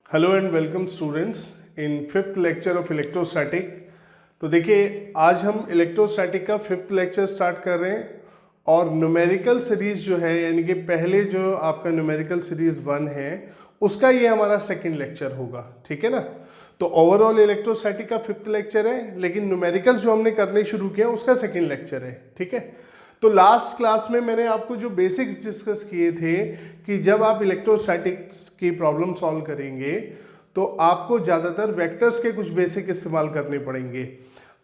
Hello and welcome students in fifth lecture of electrostatic. तो देखिए आज हम इलेक्ट्रोस्टैटिक का फिफ्थ लेक्चर स्टार्ट कर रहे हैं और न्यूमेरिकल सीरीज जो है यानी कि पहले जो आपका न्यूमेरिकल सीरीज 1 है उसका ये हमारा सेकंड लेक्चर होगा, ठीक है ना। तो ओवरऑल इलेक्ट्रोस्टैटिक का फिफ्थ लेक्चर है, लेकिन न्यूमेरिकल्स जो हमने करने शुरू किया उसका सेकंड लेक्चर है, ठीक है। तो लास्ट क्लास में मैंने आपको जो बेसिक्स डिस्कस किए थे कि जब आप इलेक्ट्रोस्टैटिक्स की प्रॉब्लम सॉल्व करेंगे तो आपको ज़्यादातर वेक्टर्स के कुछ बेसिक इस्तेमाल करने पड़ेंगे।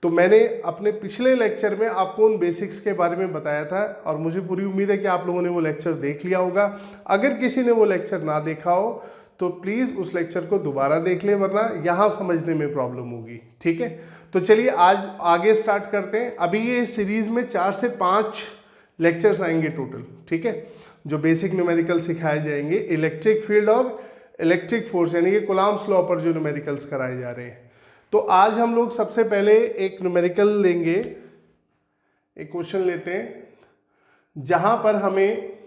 तो मैंने अपने पिछले लेक्चर में आपको उन बेसिक्स के बारे में बताया था और मुझे पूरी उम्मीद है कि आप लोगों ने वो लेक्चर देख लिया होगा। अगर किसी ने वो लेक्चर ना देखा हो तो प्लीज़ उस लेक्चर को दोबारा देख लें, वरना यहाँ समझने में प्रॉब्लम होगी, ठीक है। तो चलिए आज आगे स्टार्ट करते हैं। अभी ये सीरीज में 4 से 5 लेक्चर्स आएंगे टोटल, ठीक है, जो बेसिक न्यूमेरिकल सिखाए जाएंगे इलेक्ट्रिक फील्ड और इलेक्ट्रिक फोर्स यानी कि कूलॉम्स लॉ पर जो न्यूमेरिकल्स कराए जा रहे हैं। तो आज हम लोग सबसे पहले एक न्यूमेरिकल लेंगे, एक क्वेश्चन लेते हैं जहां पर हमें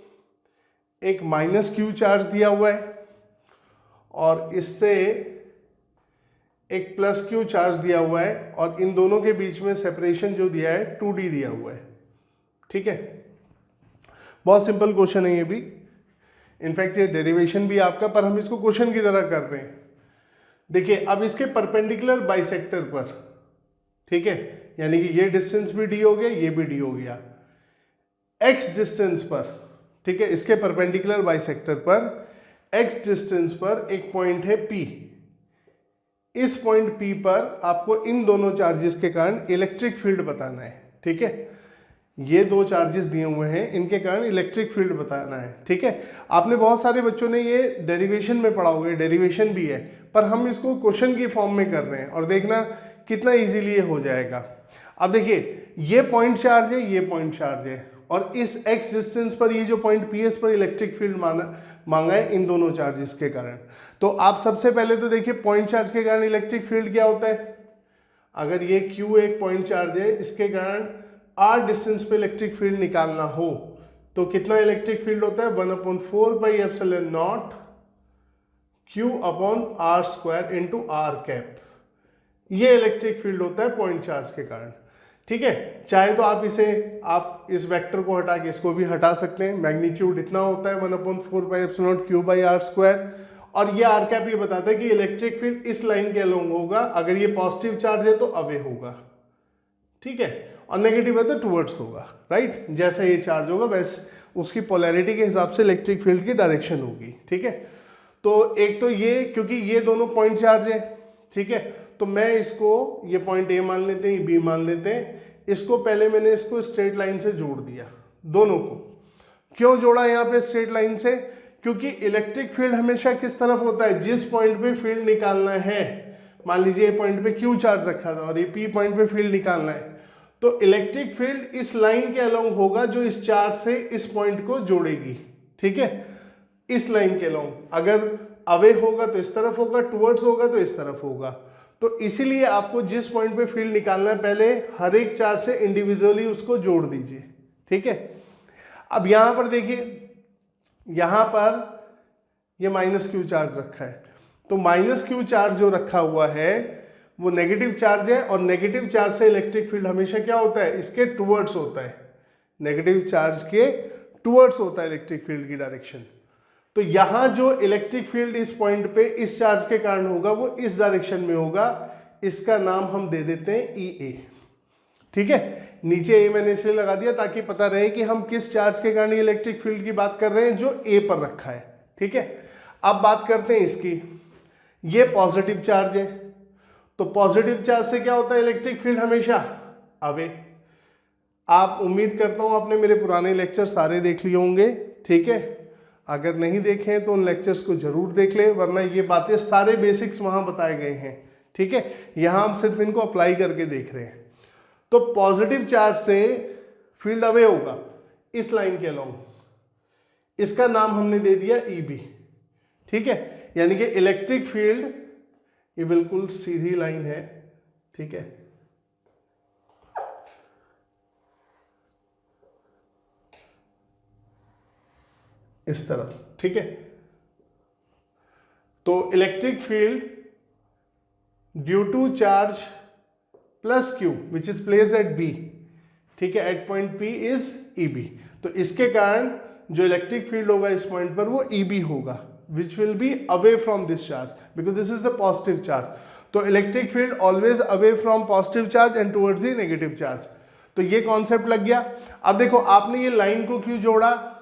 एक -q चार्ज दिया हुआ है और इससे एक +q चार्ज दिया हुआ है और इन दोनों के बीच में सेपरेशन जो दिया है 2d दिया हुआ है, ठीक है। बहुत सिंपल क्वेश्चन है ये भी, इनफैक्ट ये डेरिवेशन भी आपका, पर हम इसको क्वेश्चन की तरह कर रहे हैं। देखिए अब इसके परपेंडिकुलर बाइसेक्टर पर, ठीक है, यानी कि ये डिस्टेंस भी d हो गया, ये भी d हो गया, x डिस्टेंस पर, ठीक है, इसके परपेंडिकुलर बाइसेक्टर पर x डिस्टेंस पर एक पॉइंट है P। इस पॉइंट P पर आपको इन दोनों चार्जेस के कारण इलेक्ट्रिक फील्ड बताना है, ठीक है। ये दो चार्जेस दिए हुए हैं, इनके कारण इलेक्ट्रिक फील्ड बताना है, ठीक है। आपने बहुत सारे बच्चों ने ये डेरिवेशन में पढ़ा होगा, डेरिवेशन भी है, पर हम इसको क्वेश्चन की फॉर्म में कर रहे हैं और देखना कितना इजीली ये हो जाएगा। अब देखिए ये पॉइंट चार्ज है, ये पॉइंट चार्ज है और इस x डिस्टेंस पर ये जो पॉइंट PS पर इलेक्ट्रिक फील्ड मांगा है इन दोनों चार्जेस के कारण। तो आप सबसे पहले तो देखिए पॉइंट चार्ज के कारण इलेक्ट्रिक फील्ड क्या होता है। अगर ये Q एक पॉइंट चार्ज है, इसके कारण r डिस्टेंस पे इलेक्ट्रिक फील्ड निकालना हो तो कितना इलेक्ट्रिक फील्ड होता है 1/4πε0 Q/r² इंटू r कैप। ये इलेक्ट्रिक फील्ड होता है पॉइंट चार्ज के कारण, ठीक है। चाहे तो आप इस वेक्टर को हटा के इसको भी हटा सकते हैं। मैग्नीट्यूड इतना होता है 1/4πε0 Q/r²। और ये आर कैप ये बताता है कि इलेक्ट्रिक फील्ड इस लाइन के अलोंग होगा, अगर ये पॉजिटिव चार्ज है तो अवे होगा, ठीक है, और नेगेटिव है तो टुवर्ड्स होगा, राइट। जैसा ये चार्ज होगा वैसे उसकी पोलैरिटी के हिसाब से इलेक्ट्रिक फील्ड की डायरेक्शन होगी, ठीक है। तो एक तो ये, क्योंकि ये दोनों पॉइंट चार्ज है, ठीक है, तो मैं इसको ये पॉइंट ए मान लेते हैं, बी मान लेते हैं, इसको पहले मैंने इसको स्ट्रेट लाइन से जोड़ दिया दोनों को। क्यों जोड़ा यहाँ पे स्ट्रेट लाइन से? क्योंकि इलेक्ट्रिक फील्ड हमेशा किस तरफ होता है, जिस पॉइंट पे फील्ड निकालना है। मान लीजिए पॉइंट पे क्यू चार्ज रखा था और ये पी पॉइंट पे फील्ड निकालना है, तो इलेक्ट्रिक फील्ड इस लाइन के अलोंग होगा जो इस चार्ज से इस पॉइंट को जोड़ेगी, ठीक है, इस लाइन के अलोंग। अगर अवे होगा तो इस तरफ होगा, टुवर्ड्स होगा तो इस तरफ होगा। तो इसीलिए आपको जिस पॉइंट पे फील्ड निकालना है पहले हर एक चार्ज से इंडिविजुअली उसको जोड़ दीजिए, ठीक है। अब यहां पर देखिए, यहां पर ये -q चार्ज रखा है, तो -q चार्ज जो रखा हुआ है वो नेगेटिव चार्ज है और नेगेटिव चार्ज से इलेक्ट्रिक फील्ड हमेशा क्या होता है, इसके टुवर्ड्स होता है। नेगेटिव चार्ज के टुवर्ड्स होता है इलेक्ट्रिक फील्ड की डायरेक्शन। तो यहां जो इलेक्ट्रिक फील्ड इस पॉइंट पे इस चार्ज के कारण होगा वो इस डायरेक्शन में होगा, इसका नाम हम दे देते हैं EA, ठीक है। नीचे ए मैंने इसलिए लगा दिया ताकि पता रहे कि हम किस चार्ज के कारण इलेक्ट्रिक फील्ड की बात कर रहे हैं, जो ए पर रखा है, ठीक है। अब बात करते हैं इसकी, ये पॉजिटिव चार्ज है, तो पॉजिटिव चार्ज से क्या होता है इलेक्ट्रिक फील्ड हमेशा अवे। आप उम्मीद करता हूं आपने मेरे पुराने लेक्चर सारे देख लिए होंगे, ठीक है। अगर नहीं देखे तो उन लेक्चर्स को जरूर देख ले, वरना ये बातें सारे बेसिक्स वहां बताए गए हैं, ठीक है। यहां हम सिर्फ इनको अप्लाई करके देख रहे हैं। तो पॉजिटिव चार्ज से फील्ड अवे होगा इस लाइन के अलोंग, इसका नाम हमने दे दिया EB, ठीक है। यानी कि इलेक्ट्रिक फील्ड ये बिल्कुल सीधी लाइन है, ठीक है, इस तरफ, ठीक है। तो electric field due to charge plus Q which is placed at B, ठीक है, at point P is EB. तो इसके कारण जो इलेक्ट्रिक फील्ड होगा इस पॉइंट पर वो ईबी होगा, which will be away from this charge because this is the positive charge. तो electric field always away from positive charge and towards the negative charge. तो ये कॉन्सेप्ट लग गया। अब देखो आपने ये लाइन को क्यों जोड़ा,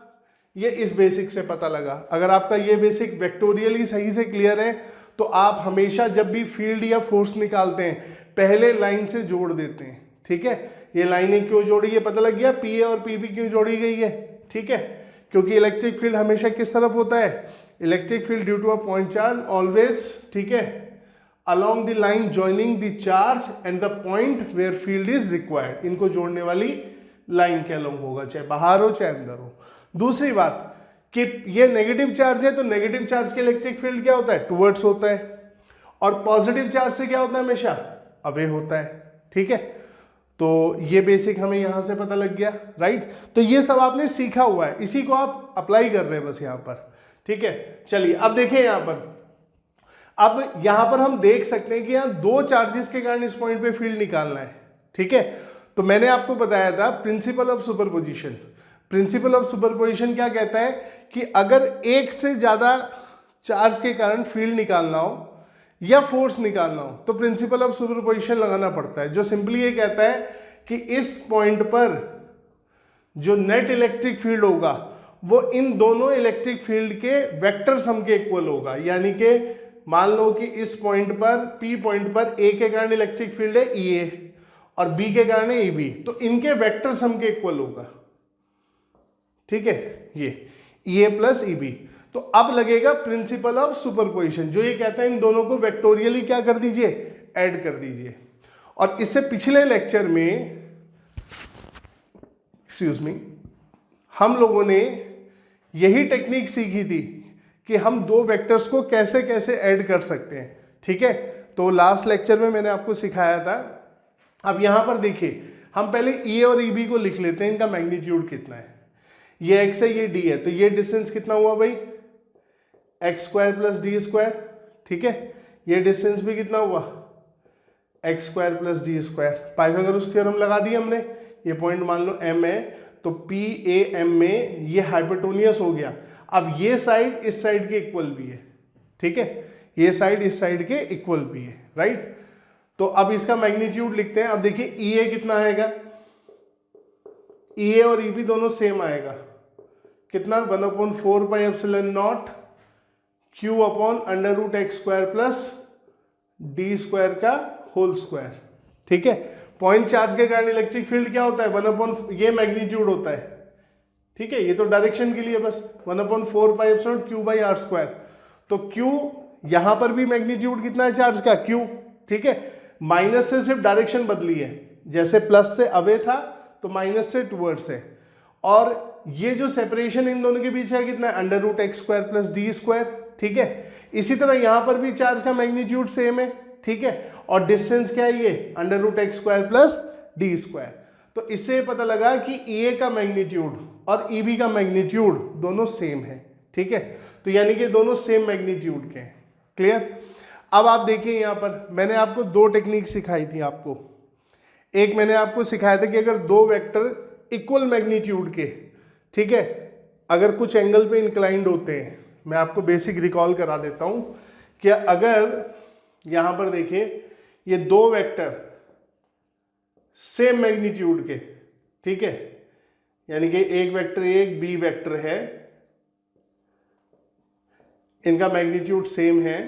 ये इस बेसिक से पता लगा। अगर आपका ये बेसिक वेक्टोरियली सही से क्लियर है तो आप हमेशा जब भी फील्ड या फोर्स निकालते हैं पहले लाइन से जोड़ देते हैं, ठीक है। ये लाइनें क्यों जोड़ी है पता लग गया, पी ए और पी बी क्यों जोड़ी गई है, ठीक है, क्योंकि इलेक्ट्रिक फील्ड हमेशा किस तरफ होता है, electric field due to a point charge always, ठीक है, along the line joining the charge and the point where field is required। इनको जोड़ने वाली लाइन के along होगा, चाहे बाहर हो चाहे अंदर हो। दूसरी बात कि ये नेगेटिव चार्ज है तो नेगेटिव चार्ज के इलेक्ट्रिक फील्ड क्या होता है, टुवर्ड्स होता है, और पॉजिटिव चार्ज से क्या होता है, हमेशा अवे होता है, ठीक है। तो ये बेसिक हमें यहां से पता लग गया, राइट। तो ये सब आपने सीखा हुआ है, इसी को आप अप्लाई कर रहे हैं बस यहां पर, ठीक है। चलिए अब देखें यहां पर, अब यहां पर हम देख सकते हैं कि यहां दो चार्जेस के कारण इस पॉइंट पे फील्ड निकालना है, ठीक है। तो मैंने आपको बताया था principal of superposition. Principal of superposition क्या कहता है कि अगर एक से ज्यादा चार्ज के कारण फील्ड निकालना हो या फोर्स निकालना हो तो प्रिंसिपल ऑफ सुपरपोजिशन लगाना पड़ता है, जो सिंपली ये कहता है कि इस पॉइंट पर जो नेट इलेक्ट्रिक फील्ड होगा वो इन दोनों इलेक्ट्रिक फील्ड के वेक्टर सम के इक्वल होगा। यानी कि मान लो कि इस पॉइंट पर P पॉइंट पर A के कारण इलेक्ट्रिक फील्ड है EA और B के कारण है EB, तो इनके वेक्टर सम के इक्वल होगा, ठीक है, ये EA प्लस EB। तो अब लगेगा प्रिंसिपल ऑफ सुपरपोजिशन, जो ये कहता है इन दोनों को वेक्टोरियली क्या कर दीजिए, ऐड कर दीजिए। और इससे पिछले लेक्चर में, एक्सक्यूज मी, हम लोगों ने यही टेक्निक सीखी थी कि हम दो वेक्टर्स को कैसे कैसे ऐड कर सकते हैं, ठीक है। तो लास्ट लेक्चर में मैंने आपको सिखाया था। अब यहां पर देखिए, हम पहले E और EB को लिख लेते हैं, इनका मैग्नीट्यूड कितना है। ये x है, ये d है, तो ये डिस्टेंस कितना हुआ भाई, x square plus D square, ठीक है। ये डिस्टेंस भी कितना हुआ, x square plus D square. Pythagoras theorem लगा दिया हमने। ये पॉइंट मान लो M है, तो PAM में ये हाइपोटेन्यूस हो गया। अब ये साइड इस साइड के इक्वल भी है, ठीक है, ये साइड इस साइड के इक्वल भी है, राइट। तो अब इसका मैग्नीट्यूड लिखते हैं। अब देखिए EA कितना आएगा, EA और EB दोनों सेम आएगा, कितना, 1/4 pi epsilon not Q upon under root X square plus D square का होल स्क्वायर, ठीक है। पॉइंट चार्ज के कारण इलेक्ट्रिक फील्ड क्या होता है, 1/, ये मैग्नीट्यूड होता है, ठीक है। ये तो डायरेक्शन के लिए बस 1/4 pi epsilon Q by R square. तो Q यहां पर भी मैग्नीट्यूड कितना है चार्ज का, Q, ठीक है। माइनस से सिर्फ डायरेक्शन बदली है, जैसे प्लस से अवे था तो माइनस से टुवर्ड्स है। और ये जो सेपरेशन इन दोनों के बीच है कितना है, under root X square plus D square, ठीक है। इसी तरह यहां पर भी चार्ज का मैग्नीट्यूड सेम है, ठीक है। और डिस्टेंस क्या है, ये under root X square plus D square. तो इससे पता लगा कि EA का मैग्नीट्यूड और EB का मैग्नीट्यूड दोनों सेम है, ठीक है। तो यानी कि दोनों सेम मैग्नीट्यूड के हैं, क्लियर। अब आप देखिए यहां पर मैंने आपको दो टेक्निक सिखाई थी आपको। एक मैंने आपको सिखाया था कि अगर दो वेक्टर इक्वल मैग्नीट्यूड के, ठीक है, अगर कुछ एंगल पे इंक्लाइंड होते हैं, मैं आपको बेसिक रिकॉल करा देता हूं कि अगर यहां पर देखिए ये दो वेक्टर सेम मैग्नीट्यूड के, ठीक है, यानी कि एक वेक्टर एक बी वेक्टर है, इनका मैग्नीट्यूड सेम है,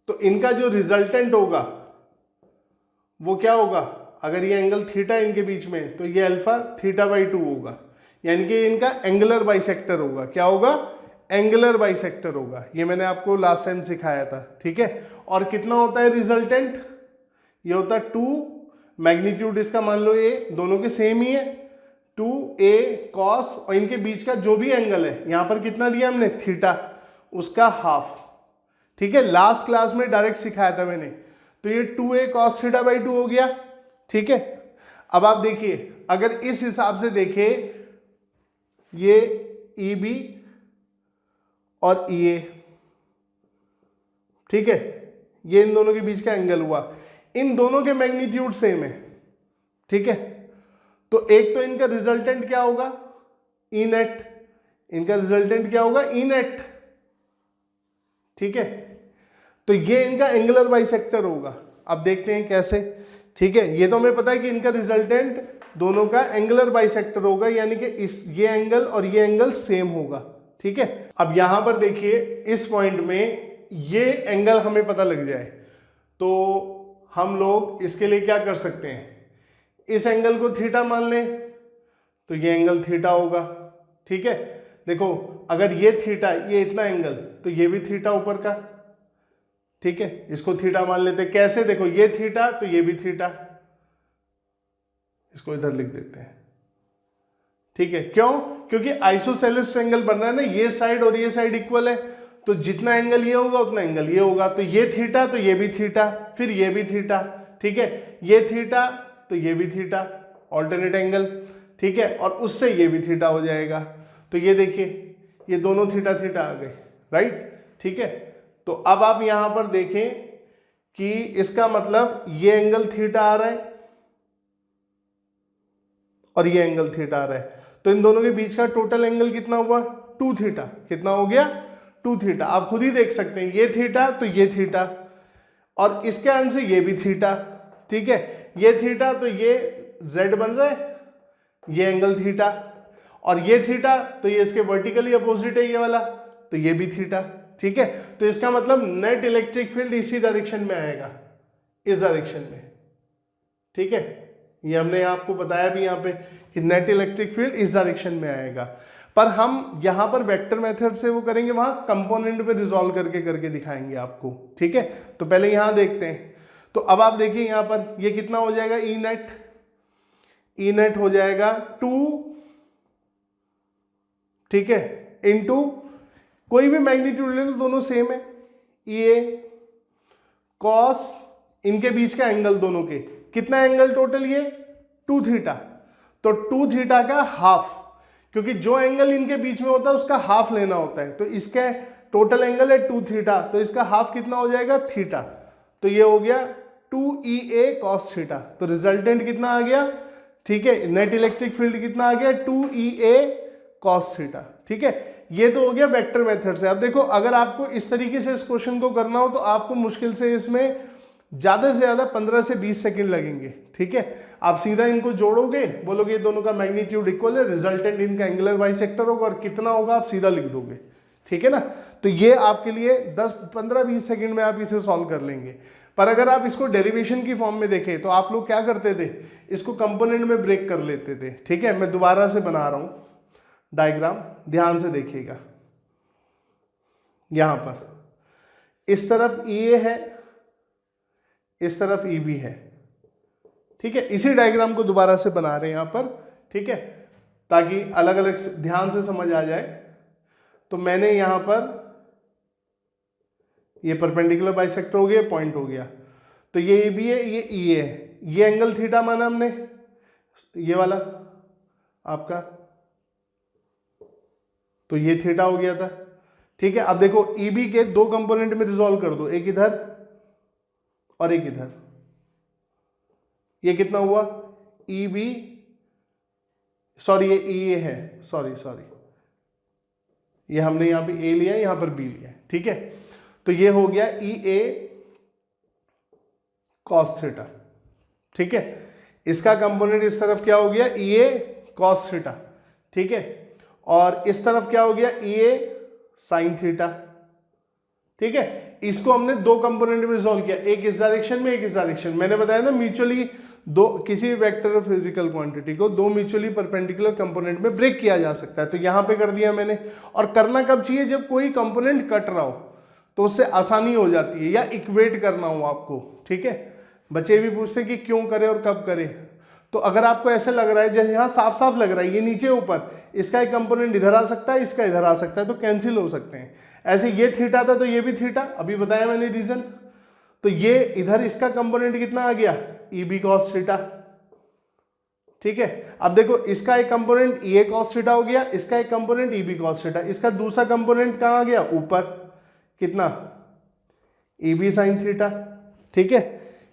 तो इनका जो रिजल्टेंट होगा वो क्या होगा, अगर ये एंगल थीटा इनके बीच में तो ये अल्फा θ/2 होगा, यानी कि इनका एंगुलर बाइसेक्टर होगा। क्या होगा, एंगुलर बाइसेक्टर होगा। ये मैंने आपको लास्ट टाइम सिखाया था, ठीक है। और कितना होता है रिजल्टेंट, ये होता है 2, मैग्नीट्यूड इसका मान लो A, दोनों के सेम ही है, 2A cos, और इनके बीच का जो भी एंगल है यहां पर कितना दिया हमने, थीटा, उसका हाफ, ठीक है। लास्ट क्लास में डायरेक्ट सिखाया था मैंने। तो ये 2A cos θ/2 हो गया, ठीक है। अब आप देखिए अगर इस हिसाब से देखें, ये EB और EA, ठीक है, ये इन दोनों के बीच का एंगल हुआ, इन दोनों के मैग्नीट्यूड सेम है, ठीक है। तो एक तो इनका रिजल्टेंट क्या होगा, ई नेट, इनका रिजल्टेंट क्या होगा, ई नेट, ठीक है। तो ये इनका एंगुलर बाइसेक्टर होगा। अब देखते हैं कैसे, ठीक है। ये तो हमें पता है कि इनका रिजल्टेंट दोनों का एंगुलर बाइसेक्टर होगा, यानी कि इस ये एंगल और ये एंगल सेम होगा, ठीक है। अब यहां पर देखिए इस पॉइंट में ये एंगल हमें पता लग जाए तो हम लोग इसके लिए क्या कर सकते हैं, इस एंगल को थीटा मान लें तो ये एंगल थीटा होगा, ठीक है। देखो अगर ये थीटा, ये इतना एंगल, तो ये भी थीटा ऊपर का, ठीक है, इसको थीटा मान लेते हैं। कैसे, देखो ये थीटा तो ये भी थीटा, इसको इधर लिख देते हैं, ठीक है। क्यों, क्योंकि आइसोसेलेस ट्रायंगल बन रहा है ना, ये साइड और ये साइड इक्वल है, तो जितना एंगल ये होगा उतना एंगल ये होगा, तो ये थीटा तो ये भी थीटा, फिर ये भी थीटा, ठीक है, ये थीटा तो ये भी थीटा, ऑल्टरनेट एंगल, ठीक है, और उससे ये भी थीटा हो जाएगा। तो ये देखिए ये दोनों थीटा थीटा आ गए, राइट, ठीक है। तो अब आप यहां पर देखें कि इसका मतलब ये एंगल थीटा आ रहा है और ये एंगल थीटा आ रहा है, तो इन दोनों के बीच का टोटल एंगल कितना हुआ, 2 थीटा। कितना हो गया, 2 थीटा। आप खुद ही देख सकते हैं, ये थीटा तो ये थीटा, और इसके अंत से ये भी थीटा, ठीक है, ये थीटा तो ये z बन रहा है, ये एंगल थीटा, और ये थीटा तो ये इसके वर्टिकली अपोजिट है ये वाला, तो ये भी थीटा, ठीक है। तो इसका मतलब नेट इलेक्ट्रिक फील्ड इसी डायरेक्शन में आएगा, इस डायरेक्शन में, ठीक है। ये हमने आपको बताया भी यहाँ पे कि नेट इलेक्ट्रिक फील्ड इस डायरेक्शन में आएगा, पर हम यहाँ पर वेक्टर मेथड से वो करेंगे, वहां कंपोनेंट पे रिजॉल्व करके दिखाएंगे आपको, ठीक है। तो पहले यहाँ देखते हैं। तो अब आप देखिए यहाँ पर ये कितना हो जाएगा, ई नेट, ई नेट हो जाएगा 2, ठीक है, इनटू कोई भी मैग्नीट्यूड ले लो दोनों सेम है, ये कॉस, इनके बीच का एंगल दोनों के कितना एंगल टोटल, ये 2 थीटा, तो 2 थीटा का हाफ, क्योंकि जो एंगल इनके बीच में होता है उसका हाफ लेना होता है, तो इसका टोटल एंगल है 2 थीटा, तो इसका हाफ कितना हो जाएगा, थीटा, तो ये हो गया 2EA cos थीटा। तो रिजल्टेंट कितना आ गया, ठीक है, नेट इलेक्ट्रिक फील्ड कितना आ गया, 2EA cos थीटा, ठीक है। ये तो हो गया वेक्टर मेथड से। अब देखो अगर आपको इस तरीके से इस क्वेश्चन को करना हो तो आपको मुश्किल से इसमें ज्यादा से ज्यादा 15 से 20 सेकंड लगेंगे, ठीक है। आप सीधा इनको जोड़ोगे, बोलोगे ये दोनों का मैग्नीट्यूड इक्वल है, रिजल्टेंट इनका एंगुलर बाइसेक्टर होगा, और कितना होगा आप सीधा लिख दोगे, ठीक है ना। तो ये आपके लिए 10-15-20 सेकंड में आप इसे सॉल्व कर लेंगे। पर अगर आप इसको डेरिवेशन की फॉर्म में देखें तो आप लोग क्या करते थे, इसको कंपोनेंट में ब्रेक कर लेते थे, ठीक है। मैं दोबारा से बना रहा हूं डायग्राम, ध्यान से देखिएगा। यहां पर इस तरफ EA है, इस तरफ EB है, ठीक है। इसी डायग्राम को दोबारा से बना रहे हैं यहां पर, ठीक है, ताकि अलग अलग ध्यान से समझ आ जाए। तो मैंने यहां पर ये परपेंडिकुलर बाइसेक्टर हो गया, पॉइंट हो गया, तो ये EB है, ये EA है, ये एंगल थीटा माना हमने, ये वाला आपका, तो ये थीटा हो गया था, ठीक है। अब देखो EB के 2 कंपोनेंट में रिजॉल्व कर दो, एक इधर और एक इधर, ये कितना हुआ, EB, सॉरी ये EA है, सॉरी ये हमने यहां पे A लिया, यहां पर B लिया, ठीक है। तो ये हो गया EA cos थीटा, ठीक है। इसका कंपोनेंट इस तरफ क्या हो गया, EA cos थीटा, ठीक है, और इस तरफ क्या हो गया, EA sin थीटा, ठीक है। इसको हमने 2 कंपोनेंट में रिजॉल्व किया, एक इस डायरेक्शन में, एक इस डायरेक्शन। मैंने बताया ना म्यूचुअली दो, किसी वेक्टर ऑफ फिजिकल क्वांटिटी को 2 म्यूचुअली परपेंडिकुलर कंपोनेंट में ब्रेक किया जा सकता है, तो यहां पे कर दिया मैंने। और करना कब चाहिए, जब कोई कंपोनेंट कट रहा हो, तो उससे आसानी हो जाती है, या इक्वेट करना हो आपको, ठीक है। बच्चे भी पूछते हैं कि क्यों करें और कब करें, तो अगर आपको ऐसे लग रहा है, जैसे यहाँ साफ साफ लग रहा है ये नीचे ऊपर, इसका एक कंपोनेंट इधर आ सकता है, इसका इधर आ सकता है, तो कैंसिल हो सकते हैं। ऐसे ये थीटा था तो ये भी थीटा, अभी बताया मैंने रीजन। तो ये इधर इसका कंपोनेंट कितना आ गया, EB cos थीटा, ठीक है। अब देखो इसका एक कंपोनेंट EA cos थीटा हो गया, इसका एक कंपोनेंट EB cos थीटा, इसका दूसरा कंपोनेंट कहाँ आ गया, ऊपर, कितना ई बी साइन थीटा, ठीक है,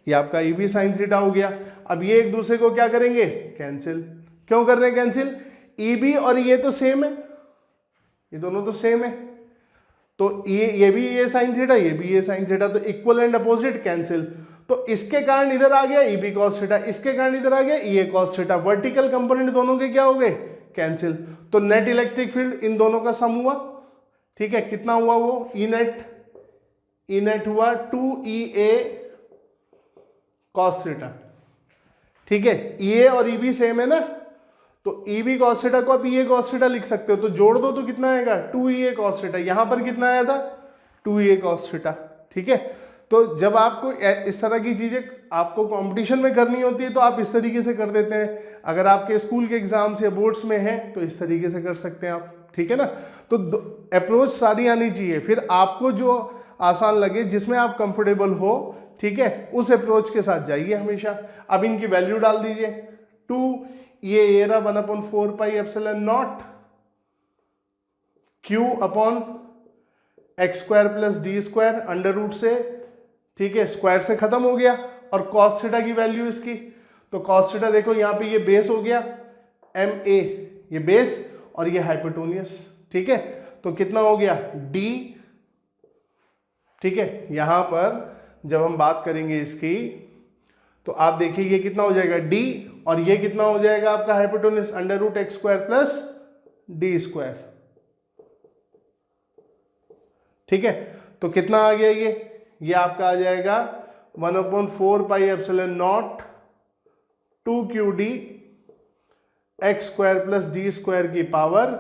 ये आपका ई बी साइन थीटा हो गया। अब ये एक दूसरे को क्या करेंगे, कैंसिल। क्यों कर रहे हैं कैंसिल, ई बी और ये तो सेम है, ये दोनों तो सेम है, तो ये भी ये साइन थीटा, ये भी ये साइन थीटा, तो इक्वल एंड अपोजिट कैंसिल। तो इसके कारण इधर आ गया ई बी कॉस थीटा, इसके कारण इधर आ गया ई ए कॉस थीटा, वर्टिकल कंपोनेंट दोनों के क्या हो गए, कैंसिल। तो नेट इलेक्ट्रिक फील्ड इन दोनों का सम हुआ, ठीक है, कितना हुआ वो, ई नेट हुआ 2EA cos थीटा, ठीक है। EA और EB सेम है ना, तो EB cos थीटा को आप EA cos थीटा लिख सकते हो, तो जोड़ दो तो कितना आएगा 2EA cos थीटा, यहां पर कितना आया था 2EA cos थीटा, ठीक है। तो जब आपको इस तरह की चीजें आपको कंपटीशन में करनी होती है तो आप इस तरीके से कर देते हैं, अगर आपके स्कूल के एग्जाम्स या बोर्ड्स में है तो इस तरीके से कर सकते हैं आप, ठीक है ना। तो अप्रोच सारी आनी चाहिए, फिर आपको जो आसान लगे, जिसमें आप कंफर्टेबल हो, ठीक है, उस अप्रोच के साथ जाइए हमेशा। अब इनकी वैल्यू डाल दीजिए, 2 ये रहा 1/4 pi epsilon not Q upon X square plus D square under root से, ठीक है, स्क्वायर से खत्म हो गया, और कॉस थीटा की वैल्यू इसकी, तो कॉस थीटा देखो यहां पे ये बेस हो गया MA, ये बेस और ये हाइपोटेन्यूस, ठीक है, तो कितना हो गया D, ठीक है। यहां पर जब हम बात करेंगे इसकी तो आप देखिए ये कितना हो जाएगा D, और ये कितना हो जाएगा आपका hypotenuse under root X square plus D square, ठीक है। तो कितना आ गया ये आपका आ जाएगा 1/4 pi epsilon not 2QD x square plus D square की पावर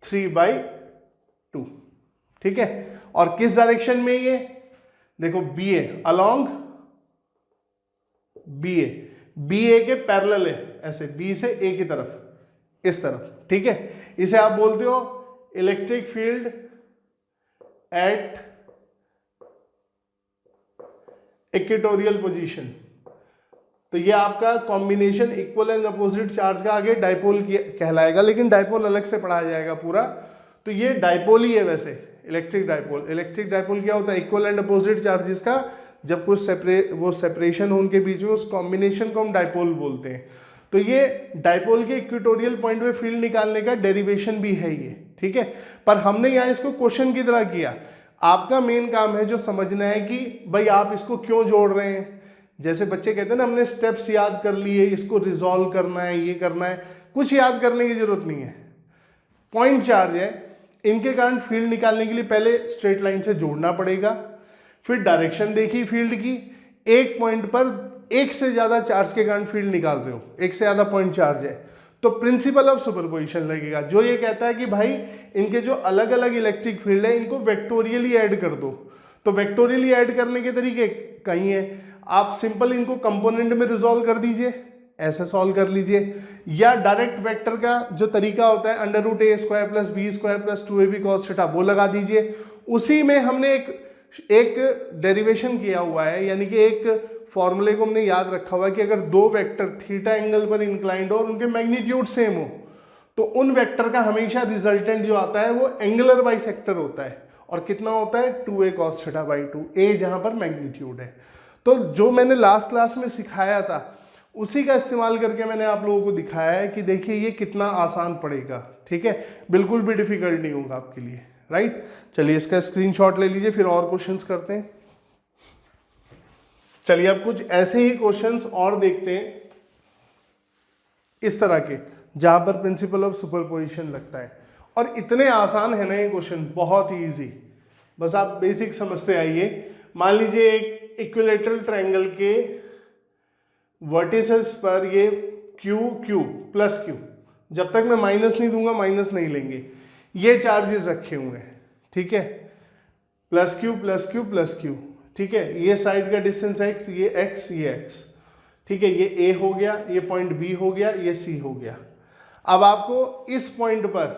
3/2, ठीक है। और किस डायरेक्शन में ये देखो, BA अलोंग BA के पैरेलल है, ऐसे B से A की तरफ, इस तरफ, ठीक है। इसे आप बोलते हो electric field at equatorial position. तो ये आपका combination equal and opposite charge का आगे डाइपोल कहलाएगा, लेकिन डाइपोल अलग से पढ़ाया जाएगा पूरा। तो ये डाइपोल ही है वैसे, इलेक्ट्रिक डाइपोल क्या होता है, इक्वल एंड अपोजिट चार्जेस का जब कुछ सेपरेशन हो उनके बीच में, उस कॉम्बिनेशन को हम डाइपोल बोलते हैं। तो ये डाइपोल के इक्वेटोरियल पॉइंट पे फील्ड निकालने का डेरिवेशन भी है ये, ठीक है। पर हमने यहाँ इसको क्वेश्चन की तरह किया, आपका मेन काम है जो समझना है कि भाई आप इसको क्यों जोड़ रहे हैं। जैसे बच्चे कहते हैं ना, हमने स्टेप्स याद कर लिए, इसको रिजॉल्व करना है, ये करना है, कुछ याद करने की जरूरत नहीं है। पॉइंट चार्ज है, इनके कारण फील्ड निकालने के लिए पहले स्ट्रेट लाइन से जोड़ना पड़ेगा, फिर डायरेक्शन देखी फील्ड की, एक पॉइंट पर एक से ज्यादा चार्ज के कारण फील्ड निकाल रहे हो, एक से ज्यादा पॉइंट चार्ज है, तो प्रिंसिपल ऑफ सुपरपोजिशन लगेगा, जो ये कहता है कि भाई इनके जो अलग अलग इलेक्ट्रिक फील्ड है इनको वेक्टोरियली ऐड कर दो। तो वेक्टोरियली ऐड करने के तरीके कई हैं, आप सिंपल इनको कंपोनेंट में रिजॉल्व कर दीजिए, ऐसे सॉल्व कर लीजिए, या डायरेक्ट वेक्टर का जो तरीका होता है under root a square plus b square plus 2ab cos theta वो लगा दीजिए। उसी में हमने एक डेरिवेशन किया हुआ है, यानी कि एक फॉर्मूले को हमने याद रखा हुआ है कि अगर दो वेक्टर थीटा एंगल पर इंक्लाइंड हो और उनके मैग्नीट्यूड सेम हो, तो उन वेक्टर का हमेशा रिजल्टेंट जो आता है वो एंगुलर बाइसेक्टर होता है, और कितना होता है 2a cos theta by 2, a जहां पर मैग्नीट्यूड है। तो जो मैंने लास्ट क्लास में सिखाया था उसी का इस्तेमाल करके मैंने आप लोगों को दिखाया है कि देखिए ये कितना आसान पड़ेगा, ठीक है, बिल्कुल भी डिफिकल्ट नहीं होगा आपके लिए, राइट। चलिए इसका स्क्रीनशॉट ले लीजिए, फिर और क्वेश्चंस करते हैं। चलिए अब कुछ ऐसे ही क्वेश्चंस और देखते हैं इस तरह के, जहां पर प्रिंसिपल ऑफ सुपरपोजिशन लगता है, और इतने आसान है ना ये क्वेश्चन, बहुत ही इजी, बस आप बेसिक समझते आइए। मान लीजिए एक इक्विलेटरल ट्रायंगल के वर्टिसेस पर ये Q प्लस Q, जब तक मैं माइनस नहीं दूंगा माइनस नहीं लेंगे, ये चार्जेस रखे हुए हैं, ठीक है, plus Q plus Q plus Q, ठीक है, ये साइड का डिस्टेंस x, ये x, ये x, ठीक है, ये A हो गया, ये पॉइंट B हो गया, ये C हो गया। अब आपको इस पॉइंट पर,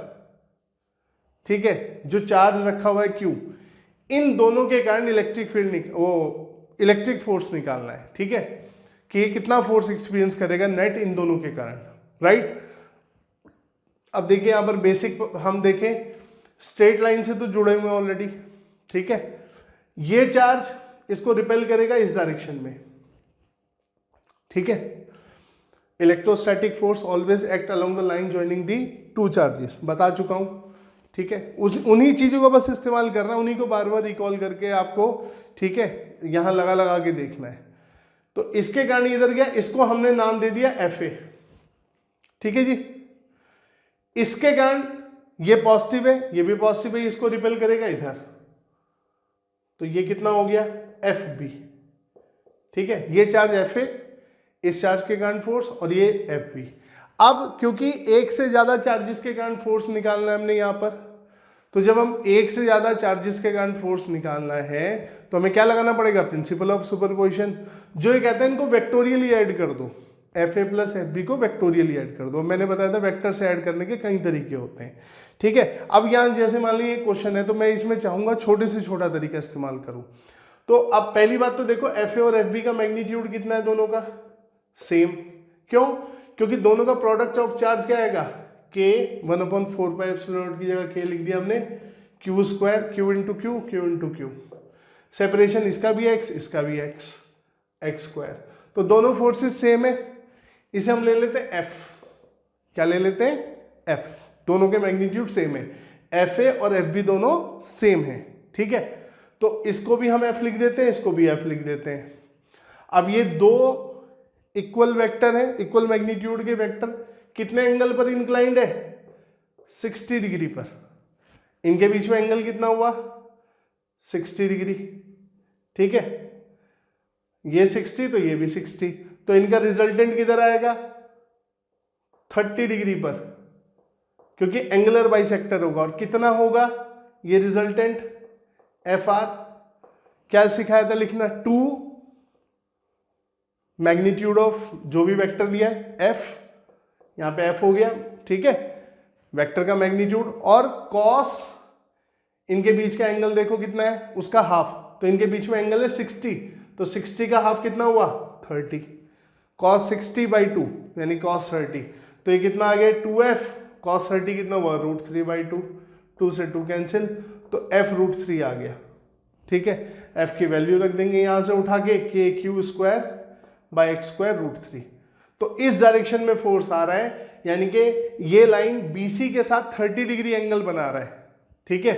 ठीक है, जो चार्ज रखा हुआ है Q, इन दोनों के कारण इलेक्ट्रिक फील्ड इलेक्ट्रिक फोर्स निकालना है, ठीक है, कि ये कितना फोर्स एक्सपीरियंस करेगा नेट इन दोनों के कारण, राइट। अब देखिए यहां पर बेसिक हम देखें, स्ट्रेट लाइन से तो जुड़े हुए हैं ऑलरेडी, ठीक है, ये चार्ज इसको रिपेल करेगा इस डायरेक्शन में, ठीक है। Electrostatic force always act along the line joining the two charges, बता चुका हूं, ठीक है। उन्हीं चीजों को बस इस्तेमाल करना, उन्हीं को बार बार रिकॉल करके आपको, ठीक है, यहां लगा लगा के देखना है। तो इसके कारण इधर गया, इसको हमने नाम दे दिया Fa, ठीक है जी। इसके कारण ये पॉजिटिव है, ये भी पॉजिटिव है, इसको रिपेल करेगा इधर, तो ये कितना हो गया Fb, ठीक है। ये चार्ज Fa, इस चार्ज के कारण फोर्स, और ये Fb। अब क्योंकि एक से ज्यादा चार्जेस के कारण फोर्स निकालना है हमने यहां पर, तो जब हम एक से ज्यादा चार्जेस के कारण फोर्स निकालना है तो हमें क्या लगाना पड़ेगा, प्रिंसिपल ऑफ सुपरपोजिशन, जो ये कहते हैं इनको वेक्टोरियली ऐड कर दो, Fa प्लस Fb को वेक्टोरियली ऐड कर दो। मैंने बताया था वेक्टर से ऐड करने के कई तरीके होते हैं, ठीक है। अब यहाँ जैसे मान लीजिए क्वेश्चन है तो मैं इसमें चाहूंगा छोटे से छोटा तरीका इस्तेमाल करूं। तो अब पहली बात तो देखो Fa और Fb का मैग्नीट्यूड कितना है, दोनों का सेम। क्यों? क्योंकि दोनों का प्रोडक्ट ऑफ चार्ज क्या आएगा, K 1/4πε0 की जगह K लिख दिया हमने, Q square, Q into Q, Q into Q। Separation इसका भी X, इसका भी X स्क्वायर, तो दोनों फोर्सेस सेम है। इसे हम ले लेते हैं F, क्या ले लेते हैं F, दोनों के मैग्नीट्यूड सेम है, Fa और Fb दोनों सेम है, ठीक है। तो इसको भी हम F लिख देते हैं, इसको भी F लिख देते हैं। अब ये दो इक्वल वेक्टर है, इक्वल मैग्नीट्यूड के वेक्टर कितने एंगल पर इंक्लाइंड है, 60 डिग्री पर। इनके बीच में एंगल कितना हुआ, 60 डिग्री, ठीक है। ये 60 तो ये भी 60, तो इनका रिजल्टेंट किधर आएगा, 30 डिग्री पर, क्योंकि एंगुलर बाइसेक्टर होगा। और कितना होगा ये रिजल्टेंट, Fr, क्या सिखाया था लिखना, 2 मैग्नीट्यूड ऑफ जो भी वेक्टर दिया है F, यहां पे F हो गया, ठीक है, वेक्टर का मैग्नीट्यूड, और कॉस, इनके बीच का एंगल देखो कितना है, उसका हाफ, तो इनके बीच में एंगल है 60, तो 60 का हाफ कितना हुआ, 30, cos 60/2 यानी cos 30, तो ये कितना आ गया 2F, cos 30 कितना हुआ, √3/2, 2 से 2 कैंसिल, तो F √3 आ गया, ठीक है। F की वैल्यू रख देंगे यहां से उठा के, KQ square by X square √3। तो इस डायरेक्शन में फोर्स आ रहा है, यानी कि ये लाइन BC के साथ 30 डिग्री एंगल बना रहा है, ठीक है,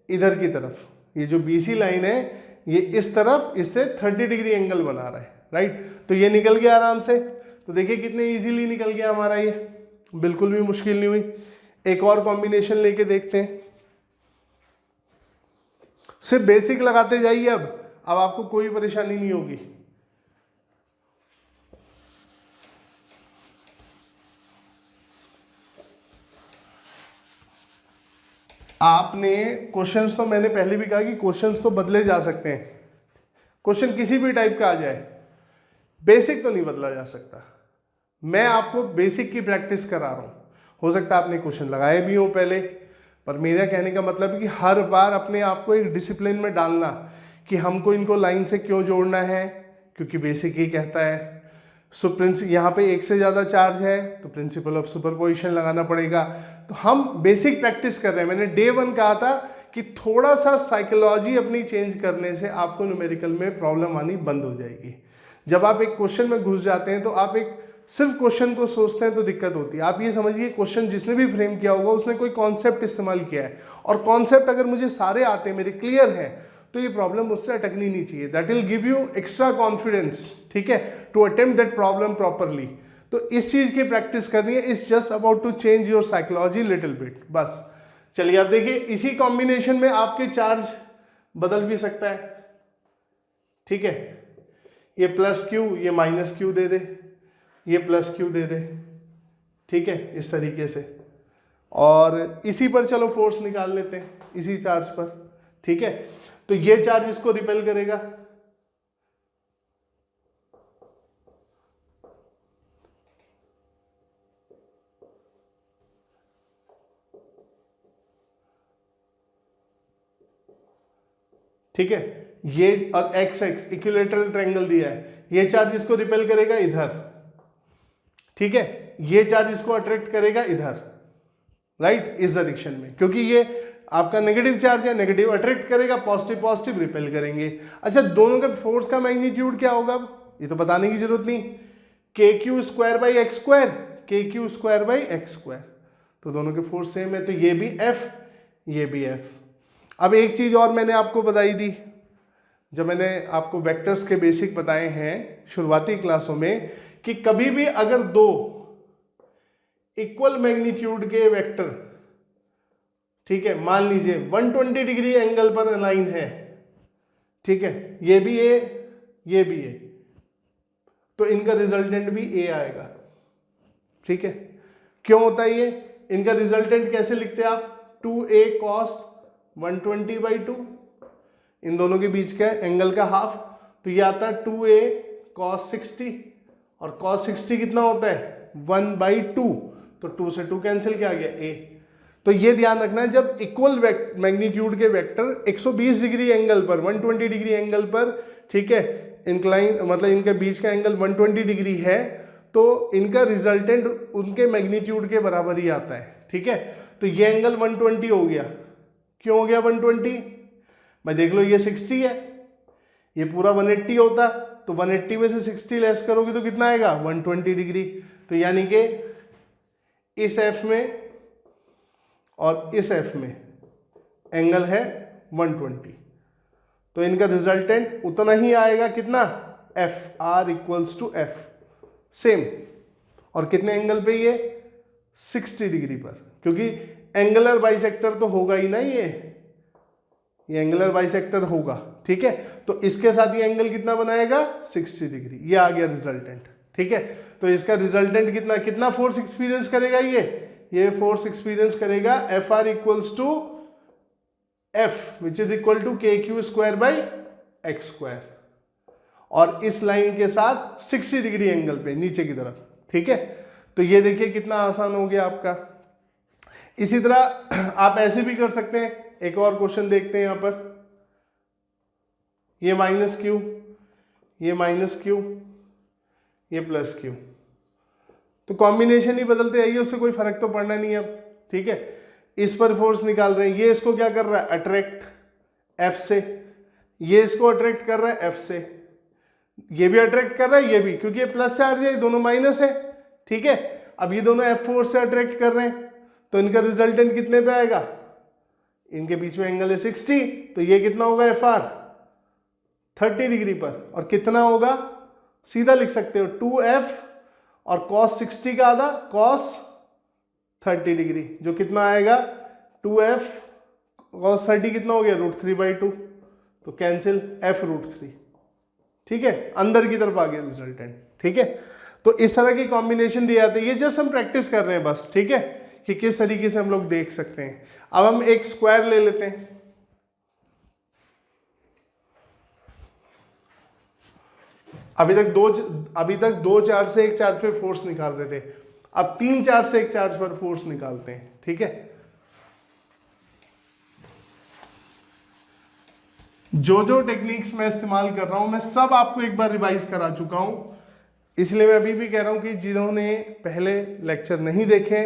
इधर की तरफ। ये जो BC लाइन है ये इस तरफ इससे 30 डिग्री एंगल बना रहा है, राइट। तो ये निकल गया आराम से, तो देखिए कितने इजीली निकल गया हमारा, ये बिल्कुल भी मुश्किल नहीं हुई। एक और कॉम्बिनेशन लेके देखते हैं, सिर्फ बेसिक लगाते जाइए, अब आपको कोई परेशानी नहीं होगी। आपने क्वेश्चंस, तो मैंने पहले भी कहा कि क्वेश्चंस तो बदले जा सकते हैं, क्वेश्चन किसी भी टाइप का आ जाए, बेसिक तो नहीं बदला जा सकता। मैं आपको बेसिक की प्रैक्टिस करा रहा हूं, हो सकता है आपने क्वेश्चन लगाए भी हो पहले, पर मेरा कहने का मतलब है कि हर बार अपने आप को एक डिसिप्लिन में डालना कि हमको इनको लाइन से क्यों जोड़ना है, क्योंकि बेसिक ही कहता है। यहाँ पे एक से ज़्यादा चार्ज है तो प्रिंसिपल ऑफ सुपरपोजिशन लगाना पड़ेगा। तो हम बेसिक प्रैक्टिस कर रहे हैं। मैंने डे 1 कहा था कि थोड़ा सा साइकोलॉजी अपनी चेंज करने से आपको न्यूमेरिकल में प्रॉब्लम आनी बंद हो जाएगी। जब आप एक क्वेश्चन में घुस जाते हैं तो आप एक सिर्फ क्वेश्चन को सोचते हैं तो दिक्कत होती है। आप ये समझिए क्वेश्चन जिसने भी फ्रेम किया होगा उसने कोई कॉन्सेप्ट इस्तेमाल किया है, और कॉन्सेप्ट अगर मुझे सारे आते हैं, मेरे क्लियर हैं, तो ये प्रॉब्लम मुझसे अटकनी नहीं चाहिए। That will give you extra confidence, ठीक है, to attempt that problem properly. तो इस चीज की प्रैक्टिस करनी है। It's just about to change your psychology little bit, बस। चलिए आप देखिए, इसी कॉम्बिनेशन में आपके चार्ज बदल भी सकता है, ठीक है। ये प्लस क्यू, ये माइनस क्यू दे दे, ये प्लस क्यू दे दे, ठीक है, इस तरीके से। और इसी पर चलो फोर्स निकाल लेते हैं, इसी चार्ज पर, ठीक है। तो ये चार्ज इसको रिपेल करेगा, ठीक है। ये और एक्स एक्स इक्विलेटरल ट्रायंगल दिया है, ये चार्ज इसको रिपेल करेगा इधर, ठीक है। ये चार्ज इसको अट्रैक्ट करेगा इधर, राइट, इस डायरेक्शन में, क्योंकि ये आपका नेगेटिव चार्ज है, नेगेटिव अट्रैक्ट करेगा, पॉजिटिव पॉजिटिव रिपेल करेंगे। अच्छा, दोनों के फोर्स का मैग्नीट्यूड क्या होगा, ये तो बताने की जरूरत नहीं, KQ² by X square, KQ² by X square, तो दोनों के फोर्स सेम है, तो ये भी F, ये भी F। अब एक चीज और मैंने आपको बताई थी, जब मैंने आपको वेक्टर्स के बेसिक बताए हैं शुरुआती क्लासों में, कि कभी भी अगर दो इक्वल मैग्नीट्यूड के वेक्टर, ठीक है, मान लीजिए 120 डिग्री एंगल पर अलाइन है, ठीक है, ये भी A, ये भी A, तो इनका रिजल्टेंट भी A आएगा, ठीक है। क्यों होता है ये, इनका रिजल्टेंट कैसे लिखते हैं आप, 2A cos 120/2, इन दोनों के बीच का एंगल का हाफ, तो ये आता है 2A cos 60, और cos 60 कितना होता है 1/2, तो 2 से 2 कैंसिल, क्या आ गया A। तो ये ध्यान रखना है, जब इक्वल मैग्नीट्यूड के वेक्टर 120 डिग्री एंगल पर, 120 डिग्री एंगल पर, ठीक है, इंक्लाइन मतलब इनके बीच का एंगल 120 डिग्री है, तो इनका रिजल्टेंट उनके मैग्नीट्यूड के बराबर ही आता है, ठीक है। तो ये एंगल 120 हो गया, क्यों हो गया 120, भाई देख लो ये 60 है, ये पूरा 180 होता, तो 180 में से 60 लेस करोगे तो कितना आएगा 120 डिग्री, तो यानी कि इस F में और इस F में एंगल है 120, तो इनका रिजल्टेंट उतना ही आएगा, कितना F, R equals to F, सेम। और कितने एंगल पे, ये 60 डिग्री पर, क्योंकि एंगुलर बाइसेक्टर तो होगा ही ना, ये एंगुलर बाइसेक्टर होगा, ठीक है। तो इसके साथ ये एंगल कितना बनाएगा 60 डिग्री, ये आ गया रिजल्टेंट, ठीक है। तो इसका रिजल्टेंट कितना फोर्स एक्सपीरियंस करेगा, ये फोर्स एक्सपीरियंस करेगा FR equals to F which is equal to KQ² by X square, और इस लाइन के साथ 60 डिग्री एंगल पे नीचे की तरफ, ठीक है। तो ये देखिए कितना आसान हो गया आपका। इसी तरह आप ऐसे भी कर सकते हैं, एक और क्वेश्चन देखते हैं यहां पर, ये -Q, ये -Q, ये +Q, तो कॉम्बिनेशन ही बदलते आइए, उससे कोई फर्क तो पड़ना नहीं है अब, ठीक है। इस पर फोर्स निकाल रहे हैं, ये इसको क्या कर रहा है अट्रैक्ट F से, ये इसको अट्रैक्ट कर रहा है F से, ये भी अट्रैक्ट कर रहा है, ये भी, क्योंकि ये प्लस चार्ज है, दोनों माइनस है, ठीक है। अब ये दोनों F फोर्स से अट्रैक्ट कर रहे हैं, तो इनका रिजल्टेंट कितने पे आएगा, इनके बीच में एंगल है 60, तो ये कितना होगा FR 30 डिग्री पर, और कितना होगा सीधा लिख सकते हो 2F और cos 60 का आधा cos 30 डिग्री, जो कितना आएगा 2F cos 30 कितना हो गया √3/2, तो कैंसिल F √3, ठीक है, अंदर की तरफ आ गया रिजल्टेंट, ठीक है। तो इस तरह की कॉम्बिनेशन दिए जाते हैं, ये जस्ट हम प्रैक्टिस कर रहे हैं बस, ठीक है, कि किस तरीके से हम लोग देख सकते हैं। अब हम एक स्क्वायर ले लेते हैं, अभी तक दो चार्ज से एक चार्ज पे फोर्स निकाल रहे थे, अब 3 चार्ज से एक चार्ज पर फोर्स निकालते हैं, ठीक है। जो टेक्निक्स मैं इस्तेमाल कर रहा हूं, मैं सब आपको एक बार रिवाइज करा चुका हूं, इसलिए मैं अभी भी कह रहा हूं कि जिन्होंने पहले लेक्चर नहीं देखे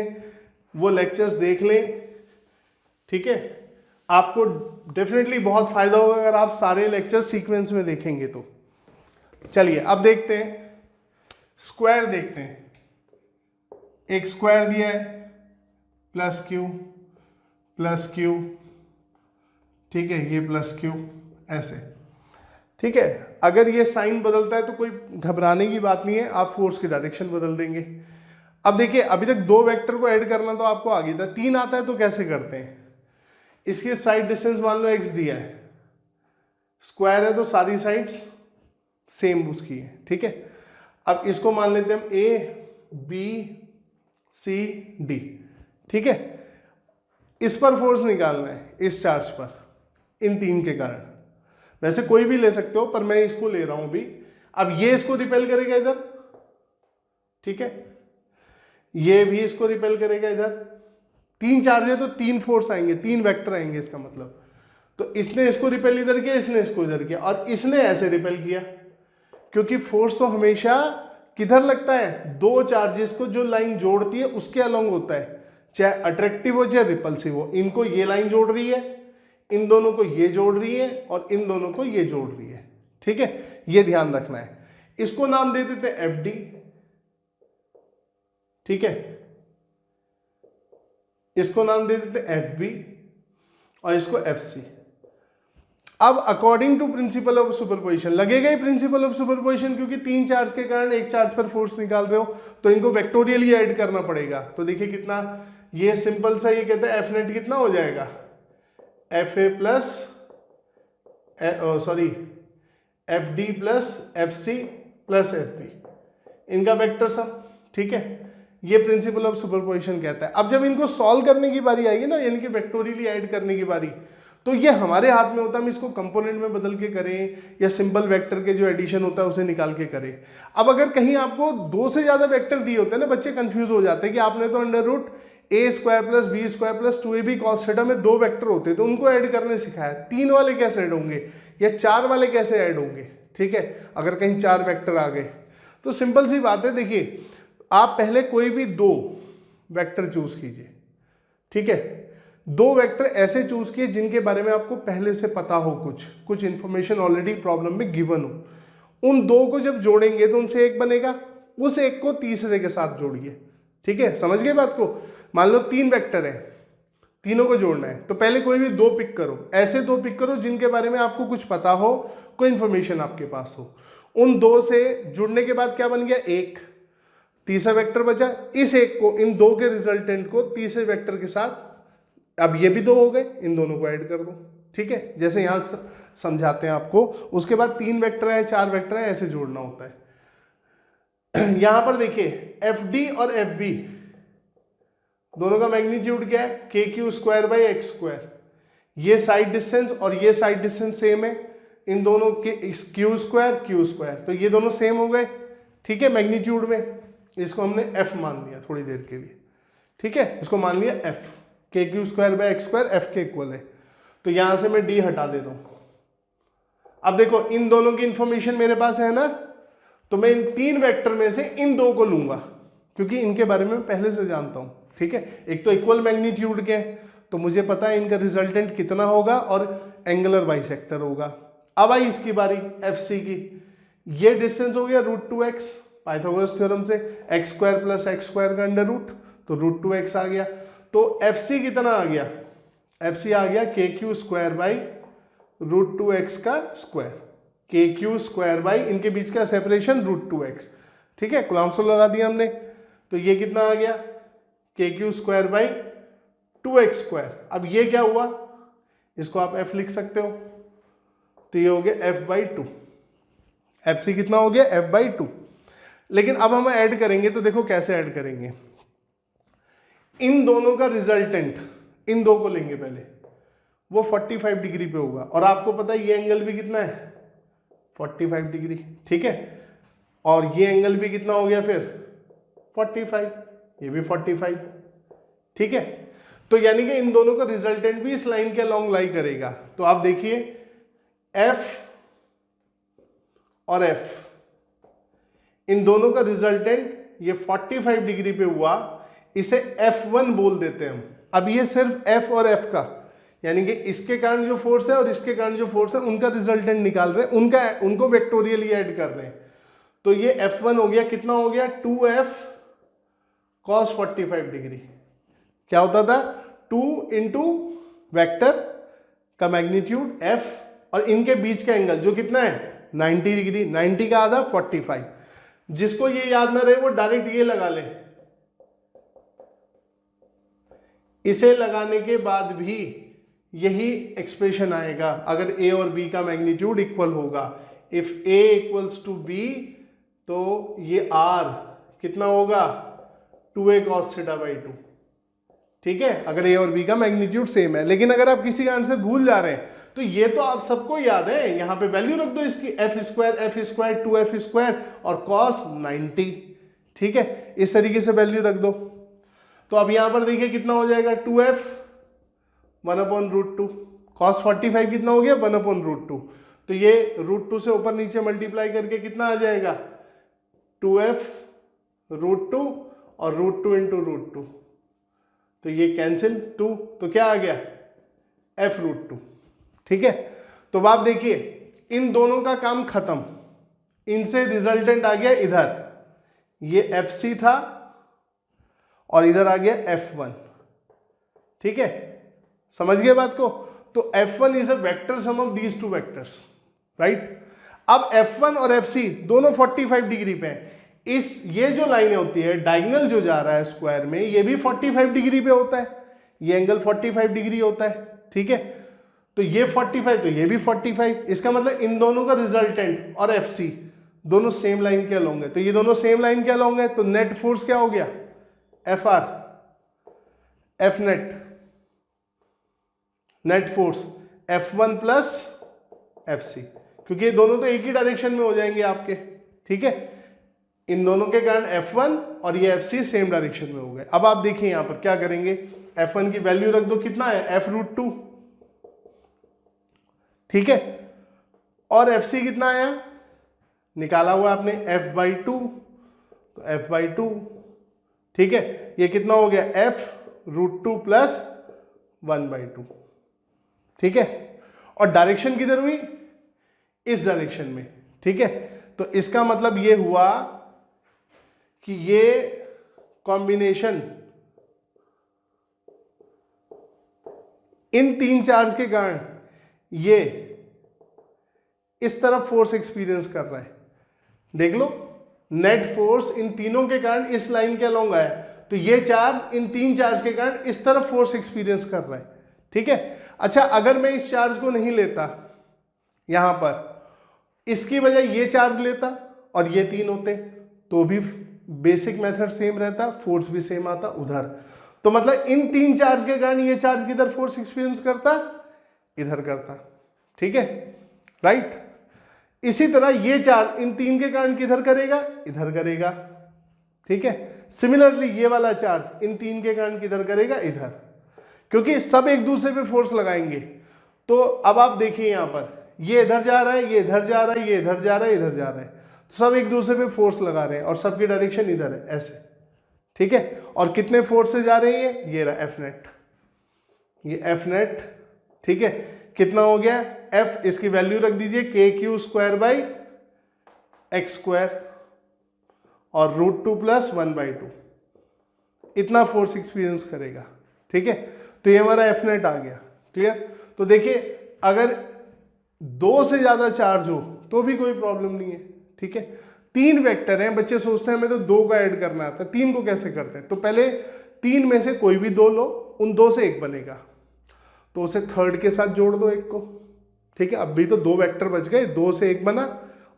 वो लेक्चर्स देख लें, ठीक है। आपको डेफिनेटली बहुत फायदा होगा अगर आप सारे लेक्चर सीक्वेंस में देखेंगे तो। चलिए अब देखते हैं, स्क्वायर देखते हैं। एक स्क्वायर दिया है +Q, ठीक है, ये +Q ऐसे, ठीक है। अगर ये साइन बदलता है तो कोई घबराने की बात नहीं है, आप फोर्स की डायरेक्शन बदल देंगे। अब देखिए अभी तक 2 वेक्टर को ऐड करना तो आपको आ गया था, 3 आता है तो कैसे करते हैं। इसकी साइड डिस्टेंस मान लो x दिया है, स्क्वायर है तो सारी साइड्स सेम उसकी है, ठीक है। अब इसको मान लेते हैं हम A B C D, ठीक है। इस पर फोर्स निकालना है, इस चार्ज पर, इन 3 के कारण। वैसे कोई भी ले सकते हो पर मैं इसको ले रहा हूं अभी। अब ये इसको रिपेल करेगा इधर, ठीक है, ये भी इसको रिपेल करेगा इधर। 3 चार्ज है तो 3 फोर्स आएंगे, 3 वेक्टर आएंगे इसका मतलब। तो इसने इसको रिपेल इधर किया, इसने इसको इधर किया, और इसने ऐसे रिपेल किया, क्योंकि फोर्स तो हमेशा किधर लगता है, 2 चार्जेस को जो लाइन जोड़ती है उसके अलोंग होता है, चाहे अट्रैक्टिव हो चाहे रिपल्सिव हो, इनको ये लाइन जोड़ रही है, इन दोनों को ये जोड़ रही है और इन दोनों को ये जोड़ रही है। ठीक है, ये ध्यान रखना है। इसको नाम दे देते एफ डी। ठीक है, इसको नाम दे देते एफ बी और इसको एफ सी। अब according to principle of superposition लगेगा ही प्रिंसिपल ऑफ सुपरपोजिशन, क्योंकि तीन चार्ज के कारण एक चार्ज पर फोर्स निकाल रहे हो तो इनको वेक्टोरियली ऐड करना पड़ेगा। तो देखिए कितना ये सिंपल सा, ये कहते हैं एफ नेट कितना हो जाएगा, F A plus sorry F D plus F C plus F B, इनका वेक्टर सम। ठीक है, ये प्रिंसिपल ऑफ सुपरपोजिशन कहता है। अब जब इनको सॉल्व करने की बारी आएगी ना, यानी कि वेक्टोरियली ऐड करने की बारी, तो ये हमारे हाथ में होता है हम इसको कंपोनेंट में बदल के करें या सिंपल वेक्टर के जो एडिशन होता है उसे निकाल के करें। अब अगर कहीं आपको दो से ज्यादा वेक्टर दिए होते हैं ना, बच्चे कंफ्यूज हो जाते हैं कि आपने तो under root a square plus b square plus 2ab cos theta में दो वेक्टर होते हैं तो उनको ऐड करने सिखाया, तीन वाले कैसे ऐड होंगे या चार वाले कैसे ऐड होंगे। ठीक है, अगर कहीं चार वेक्टर आ गए तो सिंपल सी बात है, देखिए आप पहले कोई भी दो वेक्टर चूज कीजिए। ठीक है, दो वेक्टर ऐसे चूज किए जिनके बारे में आपको पहले से पता हो, कुछ इंफॉर्मेशन ऑलरेडी प्रॉब्लम में गिवन हो। उन दो को जब जोड़ेंगे तो उनसे एक बनेगा, उस एक को तीसरे के साथ जोड़िए। ठीक है, समझ गए बात को। मान लो तीन वेक्टर है, तीनों को जोड़ना है तो पहले कोई भी दो पिक करो, ऐसे दो पिक करो जिनके बारे में आपको कुछ पता हो, कोई इंफॉर्मेशन आपके पास हो। उन दो से जुड़ने के बाद क्या बन गया, एक, तीसरा वेक्टर बचा। इस एक को, इन दो के रिजल्टेंट को तीसरे वेक्टर के साथ, अब ये भी दो हो गए, इन दोनों को ऐड कर दो। ठीक है, जैसे यहां समझाते हैं आपको। उसके बाद तीन वेक्टर है, चार वेक्टर है, ऐसे जोड़ना होता है। यहां पर देखिए एफ डी और एफ बी दोनों का मैग्नीट्यूड क्या है, के Q square by X square. ये साइड डिस्टेंस और ये साइड डिस्टेंस सेम है, इन दोनों के क्यू स्क्वायर, तो ये दोनों सेम हो गए। ठीक है, मैग्नीट्यूड में इसको हमने एफ मान लिया थोड़ी देर के लिए। ठीक है, इसको मान लिया एफ, के Q square by X square F के इक्वल है। तो यहां से मैं डी हटा देता हूं। अब देखो इन दोनों की इंफॉर्मेशन मेरे पास है ना, तो मैं इन तीन वेक्टर में से इन दो को लूंगा क्योंकि इनके बारे में पहले से जानता हूं। ठीक है, एक तो इक्वल मैग्नीट्यूड के हैं तो मुझे पता है इनका रिजल्टेंट कितना होगा और एंगुलर बाइसेक्टर होगा। अब आई इसकी बारी एफ सी की। ये डिस्टेंस हो गया √2x, पाइथागोरस थ्योरम से x square plus x square का अंडर रूट, तो √2x आ गया। तो एफ सी कितना आ गया, एफ सी आ गया के क्यू स्क्वायर बाई √2x का स्क्वायर, के क्यू स्क्वायर बाई इनके बीच का सेपरेशन √2x। ठीक है, कूलम्ब लॉ लगा दिया हमने, तो ये कितना आ गया, के Q square by 2x square. अब ये क्या हुआ, इसको आप f लिख सकते हो, तो ये हो गया f/2। एफ सी कितना हो गया, f/2। लेकिन अब हम ऐड करेंगे तो देखो कैसे ऐड करेंगे। इन दोनों का रिजल्टेंट, इन दो को लेंगे पहले, वो 45 डिग्री पे होगा और आपको पता है ये एंगल भी कितना है, 45 डिग्री। ठीक है, और ये एंगल भी कितना हो गया फिर 45, ये भी 45। ठीक है, तो यानी कि इन दोनों का रिजल्टेंट भी इस लाइन के अलोंग लाई करेगा। तो आप देखिए F और F, इन दोनों का रिजल्टेंट ये 45 डिग्री पे हुआ, इसे F1 बोल देते हैं हम। अब ये सिर्फ F और F का, यानी कि इसके कारण जो फोर्स है और इसके कारण जो फोर्स है उनका रिजल्टेंट निकाल रहे हैं, उनको वेक्टोरियली ऐड कर रहे हैं। तो ये F1 हो गया, कितना हो गया 2F cos 45 डिग्री। क्या होता था, 2 इंटू वेक्टर का मैग्नीट्यूड F और इनके बीच का एंगल जो कितना है 90 डिग्री, 90 का आधा 45। जिसको ये याद ना रहे वो डायरेक्ट ये लगा ले। इसे लगाने के बाद भी यही एक्सप्रेशन आएगा अगर A और B का मैग्नीट्यूड इक्वल होगा। If A equals to B तो ये R कितना होगा 2A cos θ/2। ठीक है, अगर A और B का मैग्नीट्यूड सेम है। लेकिन अगर आप किसी कारण से भूल जा रहे हैं तो ये तो आप सबको याद है, यहां पे वैल्यू रख दो इसकी f² 2f² और cos 90। ठीक है, इस तरीके से वैल्यू रख दो। तो अब यहां पर देखिए कितना हो जाएगा 2f 1/√2, cos 45 कितना हो गया 1/√2। तो ये √2 से ऊपर नीचे मल्टीप्लाई करके कितना आ जाएगा 2f √2 और √2 इंटू √2। तो ये कैंसिल 2, तो क्या आ गया f√2। ठीक है, तो अब आप देखिए इन दोनों का काम खत्म, इनसे रिजल्टेंट आ गया इधर, ये FC था और इधर आ गया F1। ठीक है, समझ गए बात को। तो F1 is a vector sum of these two vectors, right. अब F1 और FC दोनों 45 डिग्री पे हैं। ये जो लाइन होती है डायगोनल जो जा रहा है स्क्वायर में, ये भी 45 डिग्री पे होता है, ये एंगल 45 डिग्री होता है। ठीक है, तो ये 45 तो ये भी 45, इसका मतलब इन दोनों का रिजल्टेंट और FC दोनों सेम लाइन के अलोंग है। तो ये दोनों सेम लाइन के अलोंग है, तो नेट फोर्स क्या हो गया FR, F net force F1 plus FC, क्योंकि ये दोनों तो एक ही डायरेक्शन में हो जाएंगे आपके। ठीक है, इन दोनों के कारण F1 और ये FC सेम डायरेक्शन में हो गए। अब आप देखिए यहां पर क्या करेंगे, F1 की वैल्यू रख दो, कितना है f√2। ठीक है, और FC कितना आया, निकाला हुआ आपने f/2, तो f/2। ठीक है, ये कितना हो गया f√2 प्लस 1/2। ठीक है, और डायरेक्शन किधर हुई, इस डायरेक्शन में। ठीक है, तो इसका मतलब ये हुआ कि ये कॉम्बिनेशन इन तीन चार्ज के कारण ये इस तरफ फोर्स एक्सपीरियंस कर रहा है। देख लो, नेट फोर्स इन तीनों के कारण इस लाइन के अलोंग आया, तो ये चार्ज इन तीन चार्ज के कारण इस तरफ फोर्स एक्सपीरियंस कर रहा है। ठीक है, अच्छा अगर मैं इस चार्ज को नहीं लेता, यहां पर इसकी बजाय ये चार्ज लेता और ये तीन होते, तो भी बेसिक मेथड सेम रहता, फोर्स भी सेम आता उधर। तो मतलब इन तीन चार्ज के कारण ये चार्ज किधर फोर्स एक्सपीरियंस करता, इधर करता। ठीक है, राइट। इसी तरह ये चार्ज इन तीन के कारण किधर करेगा, इधर करेगा। ठीक है, सिमिलरली ये वाला चार्ज इन तीन के कारण किधर करेगा, इधर, क्योंकि सब एक दूसरे पे फोर्स लगाएंगे। तो अब आप देखिए यहां पर ये इधर जा रहा है, ये इधर जा रहा है, ये इधर जा रहा है, इधर जा रहा है, तो सब एक दूसरे पे फोर्स लगा रहे हैं और सबकी डायरेक्शन इधर है, ऐसे। ठीक है, और कितने फोर्स से जा रही है, ये रहा F नेट, ये F नेट। ठीक है, कितना हो गया F, इसकी वैल्यू रख दीजिए KQ² और √2 प्लस 1/2, इतना फोर्स एक्सपीरियंस करेगा। ठीक है, तो ये हमारा F नेट आ गया। क्लियर। तो देखिए अगर दो से ज्यादा चार्ज हो तो भी कोई प्रॉब्लम नहीं है। ठीक है, तीन वेक्टर हैं, बच्चे सोचते हैं हमें तो दो का ऐड करना आता है, तीन को कैसे करते हैं, तो पहले तीन में से कोई भी दो लो, उन दो से एक बनेगा, तो उसे थर्ड के साथ जोड़ दो एक को। ठीक है, अब भी तो दो वेक्टर बच गए, दो से एक बना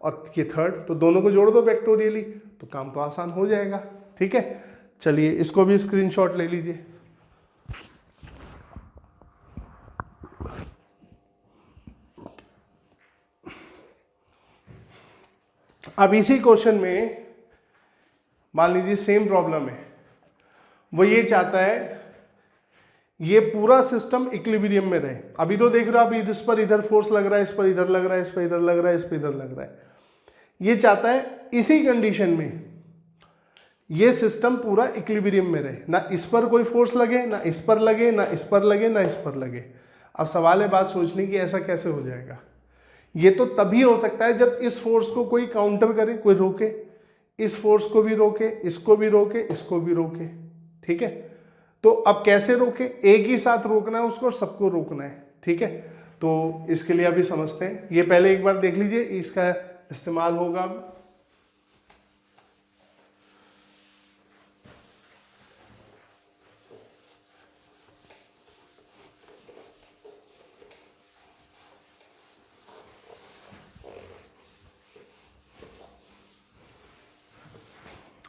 और ये थर्ड, तो दोनों को जोड़ दो वेक्टोरियली, तो काम तो आसान हो जाएगा। ठीक है, चलिए इसको भी स्क्रीनशॉट ले लीजिए। अब इसी क्वेश्चन में मान लीजिए सेम प्रॉब्लम है, वो ये चाहता है ये पूरा सिस्टम इक्विलिब्रियम में रहे। अभी तो देख रहे हो, अभी इस पर इधर फोर्स लग रहा है, इस पर इधर लग रहा है, इस पर इधर लग रहा है, इस पर इधर लग रहा है। ये चाहता है इसी कंडीशन में ये सिस्टम पूरा इक्विलिब्रियम में रहे, ना इस पर कोई फोर्स लगे, ना इस पर लगे, ना इस पर लगे, ना इस पर लगे। अब सवाल है बात सोचने की, ऐसा कैसे हो जाएगा। ये तो तभी हो सकता है जब इस फोर्स को कोई काउंटर करे, कोई रोके, इस फोर्स को भी रोके, इसको भी रोके, इसको भी रोके। ठीक है, तो अब कैसे रोके, एक ही साथ रोकना है उसको और सबको रोकना है। ठीक है, तो इसके लिए अभी समझते हैं, ये पहले एक बार देख लीजिए, इसका इस्तेमाल होगा।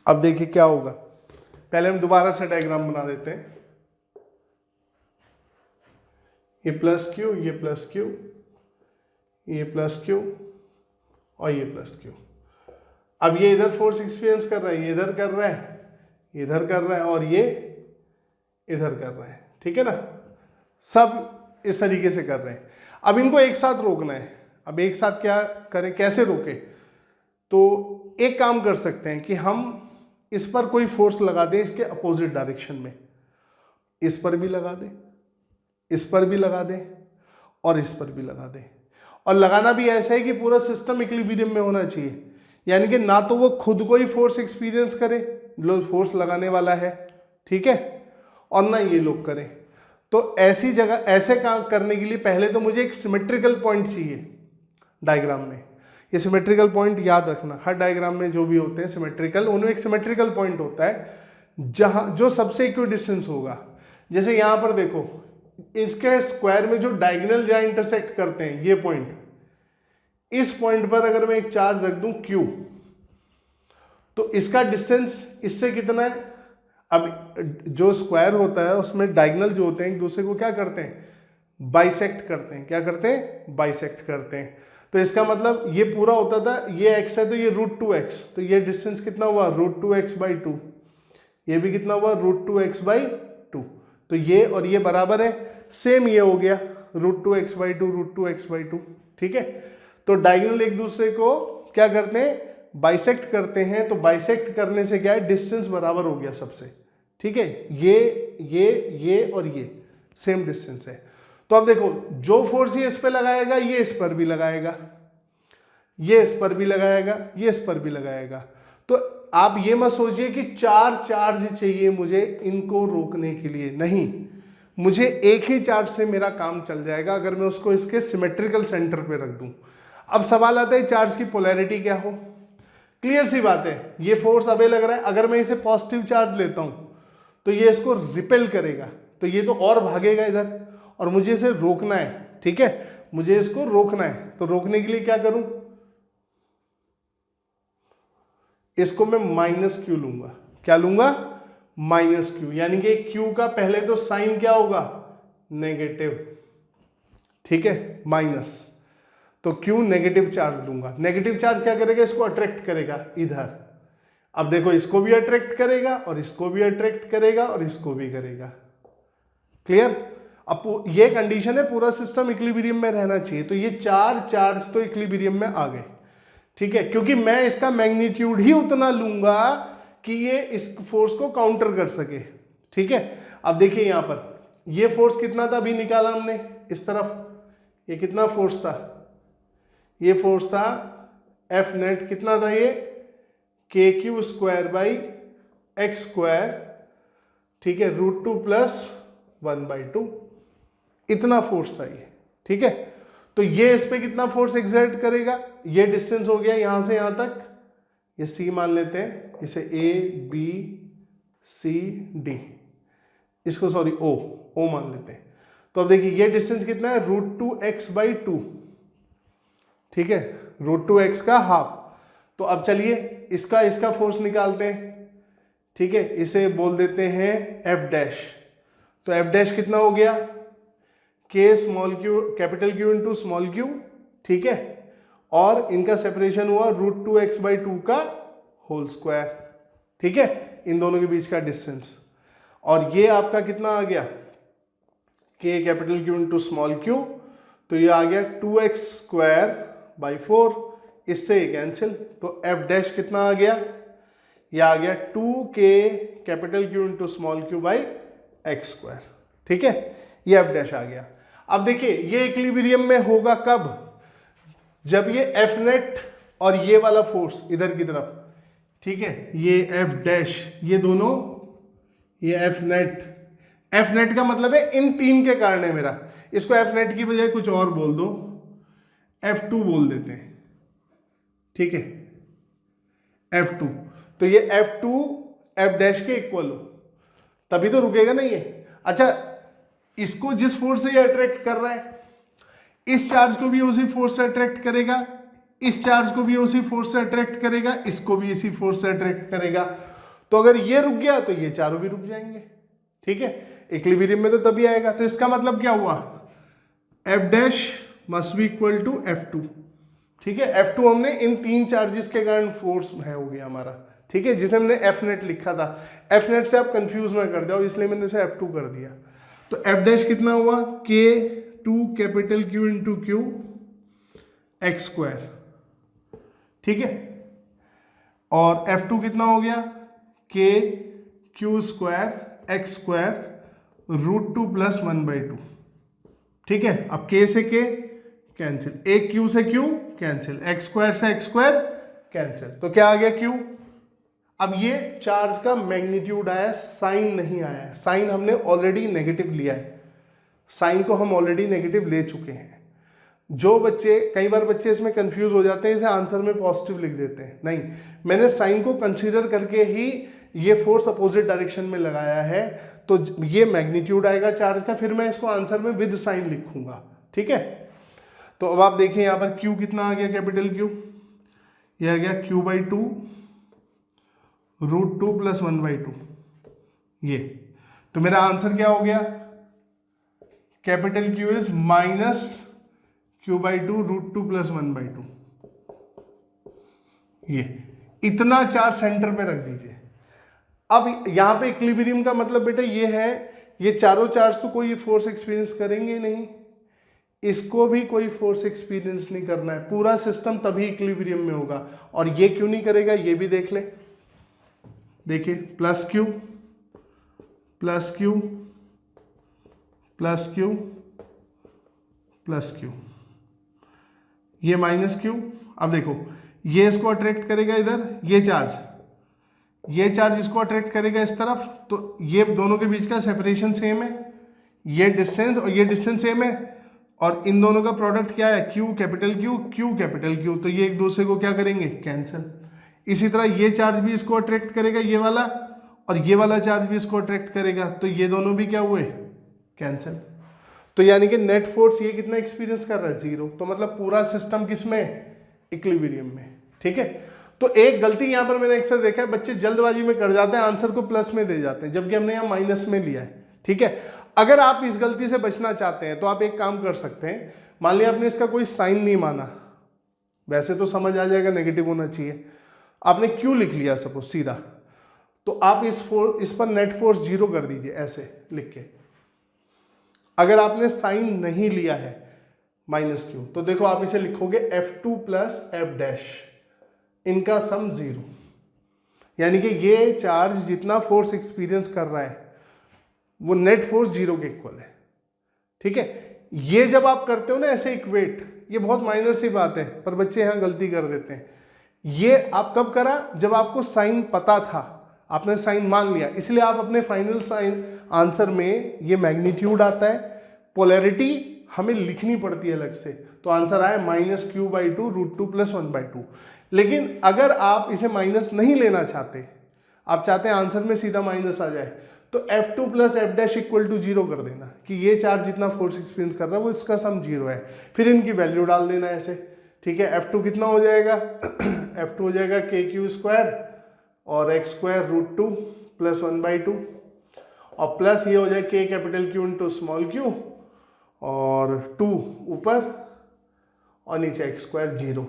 अब देखिए क्या होगा, पहले हम दोबारा से डायग्राम बना देते हैं। ये प्लस क्यू, ये प्लस क्यू, ये प्लस क्यू और ये प्लस क्यू। अब ये इधर फोर्स एक्सपीरियंस कर रहा है, ये इधर कर रहा है, ये इधर कर रहा है और ये इधर कर रहा है। ठीक है ना, सब इस तरीके से कर रहे हैं। अब इनको एक साथ रोकना है। अब एक साथ क्या करें, कैसे रोके, तो एक काम कर सकते हैं कि हम इस पर कोई फोर्स लगा दें इसके अपोजिट डायरेक्शन में। इस पर भी लगा दे, इस पर भी लगा दे और इस पर भी लगा दे। और लगाना भी ऐसा है कि पूरा सिस्टम इक्विलिब्रियम में होना चाहिए, यानी कि ना तो वो खुद को ही फोर्स एक्सपीरियंस करे, लो फोर्स लगाने वाला है, ठीक है, और ना ये लोग करें। तो ऐसी जगह ऐसे काम करने के लिए पहले तो मुझे एक सिमेट्रिकल पॉइंट चाहिए डायग्राम में। ये सिमेट्रिकल पॉइंट याद रखना, हर डायग्राम में जो भी होते हैं सिमेट्रिकल, उनमें एक सिमेट्रिकल पॉइंट होता है जहां जो सबसे इक्वी डिस्टेंस होगा। जैसे यहां पर देखो, इसके स्क्वायर में जो डायगोनल जहां इंटरसेक्ट करते हैं ये पॉइंट, इस पॉइंट पर अगर मैं एक चार्ज रख दूं Q, तो इसका डिस्टेंस इससे कितना है? अब जो स्क्वायर होता है उसमें डायगोनल जो होते हैं एक दूसरे को क्या करते हैं? बाइसेक्ट करते हैं। क्या करते हैं? बाइसेक्ट करते हैं। तो इसका मतलब ये पूरा होता था, ये x है तो ये √2x, तो ये डिस्टेंस कितना हुआ? √2x/2। ये भी कितना हुआ? √2x/2। तो ये और ये बराबर है, सेम ये हो गया √2x/2 √2x/2, ठीक है। तो डायगोनल एक दूसरे को क्या करते हैं? बाइसेक्ट करते हैं। तो बाइसेक्ट करने से क्या है? डिस्टेंस बराबर हो गया सबसे, ठीक है। ये और ये सेम डिस्टेंस है। तो अब देखो, जो फोर्स ये इस पे लगाएगा ये इस पर भी लगाएगा, ये इस पर भी लगाएगा, ये इस पर भी लगाएगा। तो आप ये मत सोचिए कि 4 चार्ज चाहिए मुझे इनको रोकने के लिए, नहीं, मुझे एक ही चार्ज से मेरा काम चल जाएगा अगर मैं उसको इसके सिमेट्रिकल सेंटर पे रख दूं। अब सवाल आता है चार्ज की पोलैरिटी क्या हो? क्लियर सी बात है, ये फोर्स अबे लग रहा है, अगर मैं इसे पॉजिटिव चार्ज लेता हूं तो ये इसको रिपेल करेगा, तो ये तो और भागेगा इधर, और मुझे इसे रोकना है, ठीक है, मुझे इसको रोकना है। तो रोकने के लिए क्या करूं? इसको मैं -Q लूंगा। क्या लूंगा? -Q, यानी कि Q का पहले तो साइन क्या होगा? नेगेटिव, ठीक है, माइनस। तो Q नेगेटिव चार्ज लूंगा। नेगेटिव चार्ज क्या करेगा? इसको अट्रैक्ट करेगा इधर। अब देखो, इसको भी अट्रैक्ट करेगा और इसको भी अट्रैक्ट करेगा और इसको भी करेगा। क्लियर? अब ये कंडीशन है, पूरा सिस्टम इक्विलिब्रियम में रहना चाहिए। तो ये 4 चार्ज तो इक्विलिब्रियम में आ गए, ठीक है, क्योंकि मैं इसका मैग्नीट्यूड ही उतना लूंगा कि ये इस फोर्स को काउंटर कर सके, ठीक है। अब देखिए यहां पर ये फोर्स कितना था, अभी निकाला हमने इस तरफ, ये कितना फोर्स था? ये फोर्स था F नेट, कितना था ये? KQ²/x², ठीक है, √2 + 1/2, इतना फोर्स था ये, ठीक है। तो ये इस पे कितना फोर्स एक्सर्ट करेगा? ये डिस्टेंस हो गया यहां से यहां तक, ये C मान लेते हैं, इसे ABCD, इसको सॉरी O मान लेते हैं। तो अब देखिए ये डिस्टेंस कितना है? √2x/2, ठीक है, √2x का हाफ। तो अब चलिए इसका फोर्स निकालते हैं, ठीक है, इसे बोल देते हैं F'। तो F' कितना हो गया? Q × q, ठीक है, और इनका सेपरेशन हुआ √2x/2 का होल स्क्वायर, ठीक है, इन दोनों के बीच का डिस्टेंस। और ये आपका कितना आ गया? Q × q, तो ये आ गया 2x²/4, इससे ये कैंसिल। तो F' कितना आ गया? ये आ गया 2K Q × q/x², ठीक है, ये F' आ गया। अब देखिए ये इक्विलिब्रियम में होगा कब? जब ये F नेट और ये वाला फोर्स इधर की तरफ, ठीक है, ये F', ये दोनों, ये F नेट का मतलब है इन तीन के कारण है मेरा। इसको F नेट की बजाय कुछ और बोल दो, F2 बोल देते हैं, ठीक है, F2। तो ये F2 F' के इक्वल हो, तभी तो रुकेगा ना ये। अच्छा, इसको जिस फोर्स से ये अट्रैक्ट कर रहा है, इस चार्ज को भी उसी फोर्स से अट्रैक्ट करेगा, इस चार्ज को भी उसी फोर्स से अट्रैक्ट करेगा, इसको भी इसी फोर्स से अट्रैक्ट करेगा। तो अगर ये रुक गया तो ये चारों भी रुक जाएंगे, ठीक है, इक्विलिब्रियम में तो तभी आएगा। तो इसका मतलब क्या हुआ? F' must be equal to F2, ठीक है। F2 हमने इन तीन चार्जेस के कारण फोर्स है हो गया हमारा, ठीक है, जिसे हमने F नेट लिखा था। F नेट से आप कंफ्यूज ना कर जाओ, इसलिए मैंने इसे F2 कर दिया। तो F' कितना हुआ? K2 Q × q x², ठीक है, और F2 कितना हो गया? KQ² x² √2 plus 1/2। ठीक है, अब k से k कैंसिल, एक q से q कैंसिल, x² से x² कैंसिल, तो क्या आ गया q। अब ये चार्ज का मैग्नीट्यूड आया, साइन नहीं आया। साइन हमने ऑलरेडी नेगेटिव लिया है, साइन को हम ऑलरेडी नेगेटिव ले चुके हैं। जो बच्चे, कई बार बच्चे इसमें कंफ्यूज हो जाते हैं, इसे आंसर में पॉजिटिव लिख देते हैं। नहीं, मैंने साइन को कंसीडर करके ही ये फोर्स अपोजिट डायरेक्शन में लगाया है, तो ये मैग्नीट्यूड आएगा चार्ज का, फिर मैं इसको आंसर में विद साइन लिखूंगा। ठीक है, तो अब आप देखें यहाँ पर Q कितना आ गया, कैपिटल Q, ये आ गया Q/2 √2 प्लस 1/2। ये तो मेरा आंसर क्या हो गया, capital Q is minus Q/2 √2 plus 1/2। ये इतना चार्ज सेंटर पे रख दीजिए। अब यहां पे इक्विलिब्रियम का मतलब बेटा ये है, ये चारों चार्ज तो कोई फोर्स एक्सपीरियंस करेंगे नहीं, इसको भी कोई फोर्स एक्सपीरियंस नहीं करना है, पूरा सिस्टम तभी इक्विलिब्रियम में होगा। और ये क्यों नहीं करेगा, ये भी देख ले। देखिए, plus Q plus Q plus Q plus Q, ये माइनस Q। अब देखो, ये इसको अट्रैक्ट करेगा इधर, ये चार्ज इसको अट्रैक्ट करेगा इस तरफ, तो ये दोनों के बीच का सेपरेशन सेम है, ये डिस्टेंस और ये डिस्टेंस सेम है, और इन दोनों का प्रोडक्ट क्या है, Q capital Q, Q capital Q, तो ये एक दूसरे को क्या करेंगे, कैंसिल। इसी तरह ये चार्ज भी इसको अट्रैक्ट करेगा, ये वाला, और ये वाला चार्ज भी इसको अट्रैक्ट करेगा, तो ये दोनों भी क्या हुए, कैंसिल। तो यानी कि नेट फोर्स ये कितना एक्सपीरियंस कर रहा है, 0। तो मतलब पूरा सिस्टम किसमें, इक्विलिब्रियम में। ठीक है, तो एक गलती यहां पर मैंने अक्सर देखा है, बच्चे जल्दबाजी में कर जाते हैं, आंसर को प्लस में दे जाते हैं, जबकि हमने यहां माइनस में लिया है। ठीक है, अगर आप इस गलती से बचना चाहते हैं तो आप एक काम कर सकते हैं, मान लिया आपने इसका कोई साइन नहीं माना, वैसे तो समझ आ जाएगा नेगेटिव होना चाहिए, आपने Q लिख लिया सपोज सीधा, तो आप इस पर नेट फोर्स 0 कर दीजिए ऐसे लिख के। अगर आपने साइन नहीं लिया है -Q, तो देखो आप इसे लिखोगे F2 प्लस F', इनका सम 0, यानी कि ये चार्ज जितना फोर्स एक्सपीरियंस कर रहा है वो नेट फोर्स 0 के इक्वल है। ठीक है, ये जब आप करते हो ना ऐसे इक्वेट, ये बहुत माइनर सी बात है पर बच्चे यहां गलती कर देते हैं। ये आप कब करा, जब आपको साइन पता था, आपने साइन मान लिया, इसलिए आप अपने फाइनल साइन आंसर में ये मैग्नीट्यूड आता है, पोलैरिटी हमें लिखनी पड़ती है अलग से, तो आंसर आया -Q/2 √2 प्लस 1/2। लेकिन अगर आप इसे माइनस नहीं लेना चाहते, आप चाहते हैं आंसर में सीधा माइनस आ जाए, तो F2 plus F' equal to 0 कर देना, कि ये चार्ज जितना फोर्स एक्सपीरियंस कर रहा है वो इसका सम 0 है, फिर इनकी वैल्यू डाल देना ऐसे। ठीक है, F2 कितना हो जाएगा F2 हो जाएगा KQ² और x² √2 प्लस 1/2, और प्लस ये हो जाए K capital Q into small q, और 2 ऊपर और नीचे x² 0।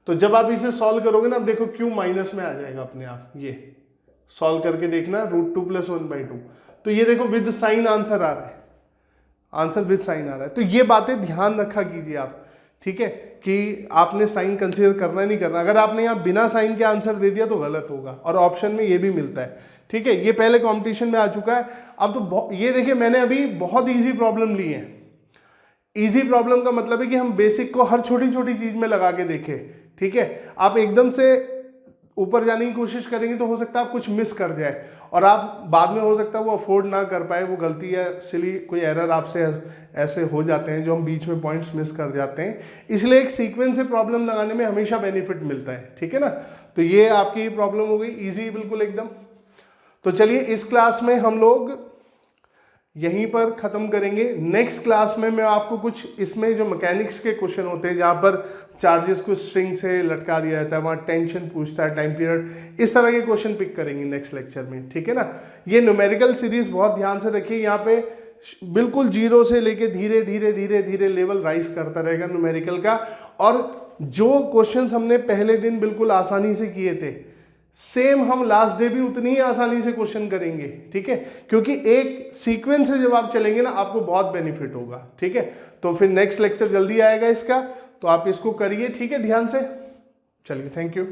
तो जब आप इसे सॉल्व करोगे ना, अब देखो Q माइनस में आ जाएगा अपने आप, ये सॉल्व करके देखना, √2 प्लस 1/2, तो ये देखो विद साइन आंसर आ रहा है, आंसर विद साइन आ रहा है। तो ये बातें ध्यान रखा कीजिए आप, ठीक है, कि आपने साइन कंसीडर करना नहीं करना। अगर आपने यहाँ बिना साइन के आंसर दे दिया तो गलत होगा, और ऑप्शन में ये भी मिलता है। ठीक है, ये पहले कंपटीशन में आ चुका है। अब तो ये देखिए, मैंने अभी बहुत इजी प्रॉब्लम ली है। इजी प्रॉब्लम का मतलब है कि हम बेसिक को हर छोटी छोटी चीज में लगा के देखें। ठीक है, आप एकदम से ऊपर जाने की कोशिश करेंगे तो हो सकता है आप कुछ मिस कर जाए, और आप बाद में हो सकता है वो अफोर्ड ना कर पाए, वो गलती या सिली कोई एरर आपसे ऐसे हो जाते हैं जो हम बीच में पॉइंट्स मिस कर जाते हैं। इसलिए एक सीक्वेंस से प्रॉब्लम लगाने में हमेशा बेनिफिट मिलता है। ठीक है ना, तो ये आपकी प्रॉब्लम हो गई इजी बिल्कुल एकदम। तो चलिए इस क्लास में हम लोग यहीं पर खत्म करेंगे। नेक्स्ट क्लास में मैं आपको कुछ इसमें जो मैकेनिक्स के क्वेश्चन होते हैं, जहां पर चार्जेस को स्ट्रिंग से लटका दिया जाता है, वहां टेंशन पूछता है, टाइम पीरियड, इस तरह के क्वेश्चन पिक करेंगे नेक्स्ट लेक्चर में। ठीक है ना, ये न्यूमेरिकल सीरीज बहुत ध्यान से रखिए, यहाँ पे बिल्कुल 0 से लेके धीरे धीरे धीरे धीरे लेवल राइज करता रहेगा न्यूमेरिकल का। और जो क्वेश्चंस हमने पहले दिन बिल्कुल आसानी से किए थे, सेम हम लास्ट डे भी उतनी ही आसानी से क्वेश्चन करेंगे। ठीक है, क्योंकि एक सीक्वेंस से जब आप चलेंगे ना, आपको बहुत बेनिफिट होगा। ठीक है, तो फिर नेक्स्ट लेक्चर जल्दी आएगा इसका, तो आप इसको करिए। ठीक है, ध्यान से चलिए, थैंक यू।